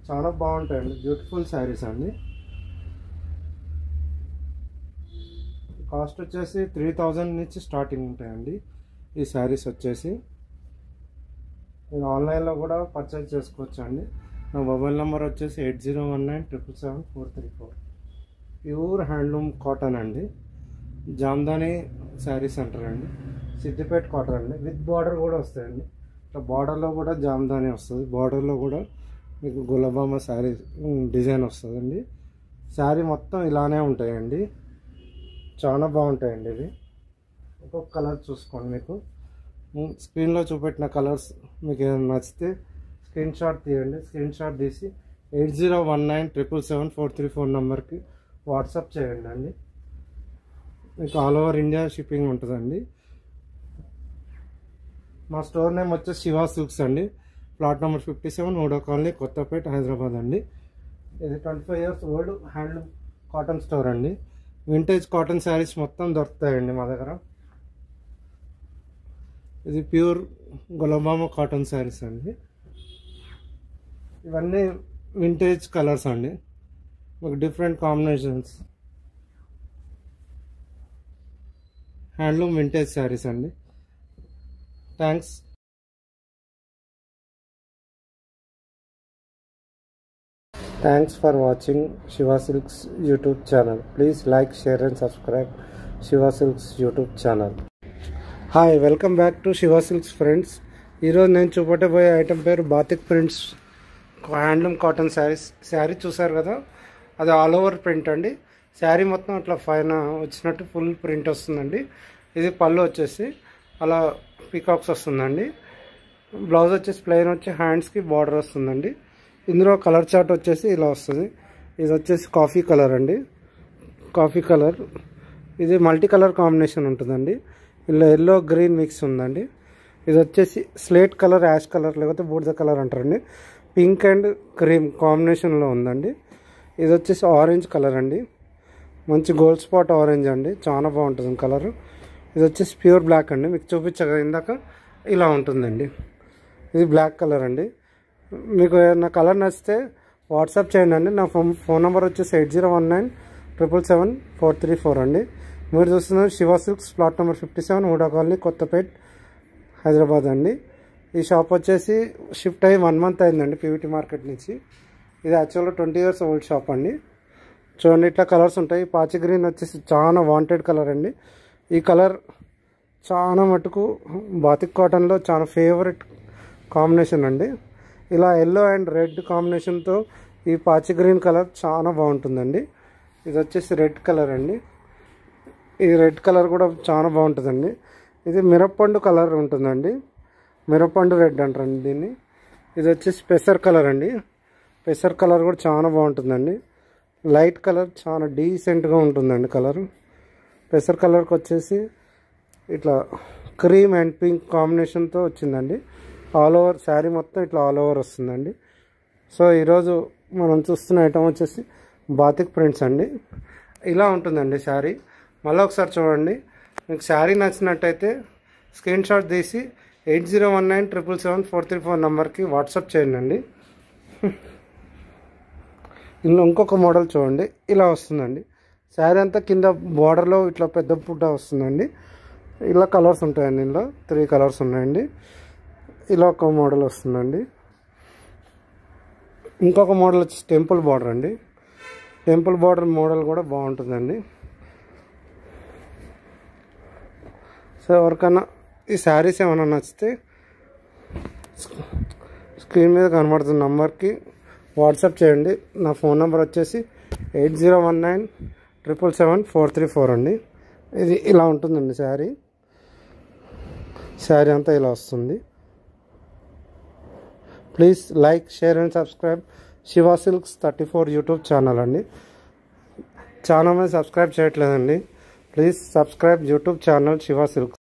చాలా బాగుంటాయండి. బ్యూటిఫుల్ శారీస్ అండి. కాస్ట్ వచ్చేసి 3000 నుంచి స్టార్టింగ్ ఉంటాయండి ఈ శారీస్ వచ్చేసి. నేను ఆన్లైన్లో కూడా పర్చేజ్ చేసుకోవచ్చు అండి. నా మొబైల్ నెంబర్ వచ్చేసి 8019777434. ప్యూర్ హ్యాండ్లూమ్ కాటన్ అండి. జామ్దాని శారీస్ అంటారండి. సిద్దిపేట కాటన్ అండి. విత్ బార్డర్ కూడా వస్తాయండి. ఇట్లా బార్డర్లో కూడా జామ్దాని వస్తుంది. బార్డర్లో కూడా మీకు గులాబామా శారీ డిజైన్ వస్తుందండి. శారీ మొత్తం ఇలానే ఉంటాయండి. చాలా బాగుంటాయండి ఇవి. ఒక్కొక్క కలర్ చూసుకోండి. మీకు స్క్రీన్లో చూపెట్టిన కలర్స్ మీకు ఏదైనా నచ్చితే స్క్రీన్ షాట్ తీయండి. స్క్రీన్ షాట్ తీసి 8019777434 నెంబర్కి వాట్సాప్ చేయండి అండి. మీకు ఆల్ ఓవర్ ఇండియా షిప్పింగ్ ఉంటుందండి. మా స్టోర్ నేమ్ వచ్చేసి శివ సిల్క్స్ అండి. ప్లాట్ నెంబర్ 57, మూడో కాలనీ, కొత్తపేట, హైదరాబాద్ అండి. ఇది 25 years old handloom cotton store అండి. వింటేజ్ కాటన్ శారీస్ మొత్తం దొరుకుతాయండి మా దగ్గర. ఇది ప్యూర్ గులాబామా కాటన్ శారీస్ అండి. ఇవన్నీ వింటేజ్ కలర్స్ అండి. మీకు different combinations, handloom vintage saris అండి. Thanks. Thanks for watching Shiva silks YouTube channel. Please like, share and subscribe Shiva silks YouTube channel. Hi, welcome back to Shiva silks friends. ఈరోజు నేను చూపెట్టబోయే ఐటమ్ పేరు batik prints handloom cotton saris. Sari చూసారు కదా, అది all over print అండి. శారీ మొత్తం అట్లా పైన వచ్చినట్టు ఫుల్ ప్రింట్ వస్తుందండి. ఇది పళ్ళు వచ్చేసి అలా పీకాక్స్ వస్తుందండి. బ్లౌజ్ వచ్చేసి ప్లెయిన్ వచ్చి హ్యాండ్స్కి బార్డర్ వస్తుందండి. ఇందులో కలర్ చార్ట్ వచ్చేసి ఇలా వస్తుంది. ఇది వచ్చేసి కాఫీ కలర్ అండి, కాఫీ కలర్. ఇది మల్టీ కలర్ కాంబినేషన్ ఉంటుందండి. ఇలా ఎల్లో గ్రీన్ మిక్స్ ఉందండి. ఇది వచ్చేసి స్లేట్ కలర్, యాష్ కలర్, లేకపోతే బూడిద కలర్ అంటారండి. పింక్ అండ్ క్రీమ్ కాంబినేషన్లో ఉందండి. ఇది వచ్చేసి ఆరెంజ్ కలర్ అండి, మంచి గోల్డ్ స్పాట్ ఆరెంజ్ అండి, చాలా బాగుంటుంది కలర్. ఇది వచ్చేసి ప్యూర్ బ్లాక్ అండి, మీకు చూపించగా ఇందాక ఇలా ఉంటుందండి. ఇది బ్లాక్ కలర్ అండి. మీకు ఏదైనా కలర్ నచ్చితే వాట్సాప్ చేయండి అండి. నా ఫోన్ నెంబర్ వచ్చేసి 8019777434 అండి. మీరు చూస్తున్నారు Shiva silks, plot number 57, Huda colony, Kothapet, Hyderabad అండి. ఈ షాప్ వచ్చేసి షిఫ్ట్ అయ్యి 1 month అయిందండి పీవీటీ మార్కెట్ నుంచి. ఇది యాక్చువల్గా 20 years ఓల్డ్ షాప్ అండి. చూడండి ఇట్లా కలర్స్ ఉంటాయి. పాచి గ్రీన్ వచ్చేసి చాలా వాంటెడ్ కలర్ అండి. ఈ కలర్ చాలా మటుకు బాతిక్ కాటన్లో చాలా ఫేవరెట్ కాంబినేషన్ అండి. ఇలా ఎల్లో అండ్ రెడ్ కాంబినేషన్తో ఈ పాచి గ్రీన్ కలర్ చాలా బాగుంటుందండి. ఇది వచ్చేసి రెడ్ కలర్ అండి. ఈ రెడ్ కలర్ కూడా చాలా బాగుంటుందండి. ఇది మిరప్పండు కలర్ ఉంటుందండి, మిరప్పండు రెడ్ అంటారండి దీన్ని. ఇది వచ్చేసి పెసర్ కలర్ అండి. పెసర్ కలర్ కూడా చాలా బాగుంటుందండి. లైట్ కలర్, చాలా డీసెంట్గా ఉంటుందండి కలర్. పెసర్ కలర్కి వచ్చేసి ఇట్లా క్రీమ్ అండ్ పింక్ కాంబినేషన్తో వచ్చిందండి. ఆల్ ఓవర్ శారీ మొత్తం ఇట్లా ఆల్ ఓవర్ వస్తుందండి. సో ఈరోజు మనం చూస్తున్న ఐటమ్ వచ్చేసి బాతిక్ ప్రింట్స్ అండి. ఇలా ఉంటుందండి శారీ. మళ్ళీ ఒకసారి చూడండి. మీకు శారీ నచ్చినట్టయితే స్క్రీన్ షాట్ తీసి 8019777434 నెంబర్కి వాట్సాప్ చేయండి. ఇందులో ఇంకొక మోడల్ చూడండి, ఇలా వస్తుందండి. శారీ అంతా కింద బార్డర్లో ఇట్లా పెద్ద పుట్ట వస్తుందండి. ఇలా కలర్స్ ఉంటాయండి. ఇందులో 3 కలర్స్ ఉన్నాయండి. ఇలా ఒక మోడల్ వస్తుందండి. ఇంకొక మోడల్ వచ్చి టెంపుల్ బార్డర్ అండి. టెంపుల్ బార్డర్ మోడల్ కూడా బాగుంటుందండి. సో ఎవరికైనా ఈ శారీస్ ఏమైనా నచ్చితే స్క్రీన్ మీద కనబడుతున్న నంబర్కి వాట్సాప్ చేయండి. నా ఫోన్ నెంబర్ వచ్చేసి 8019777434 అండి. ఇది ఇలా ఉంటుందండి శారీ. శారీ అంతా ఇలా వస్తుంది. Please like, share and subscribe Shiva silks 34 YouTube channel అండి. చాలా మంది సబ్స్క్రైబ్ చేయట్లేదండి. Please subscribe YouTube channel Shiva silks.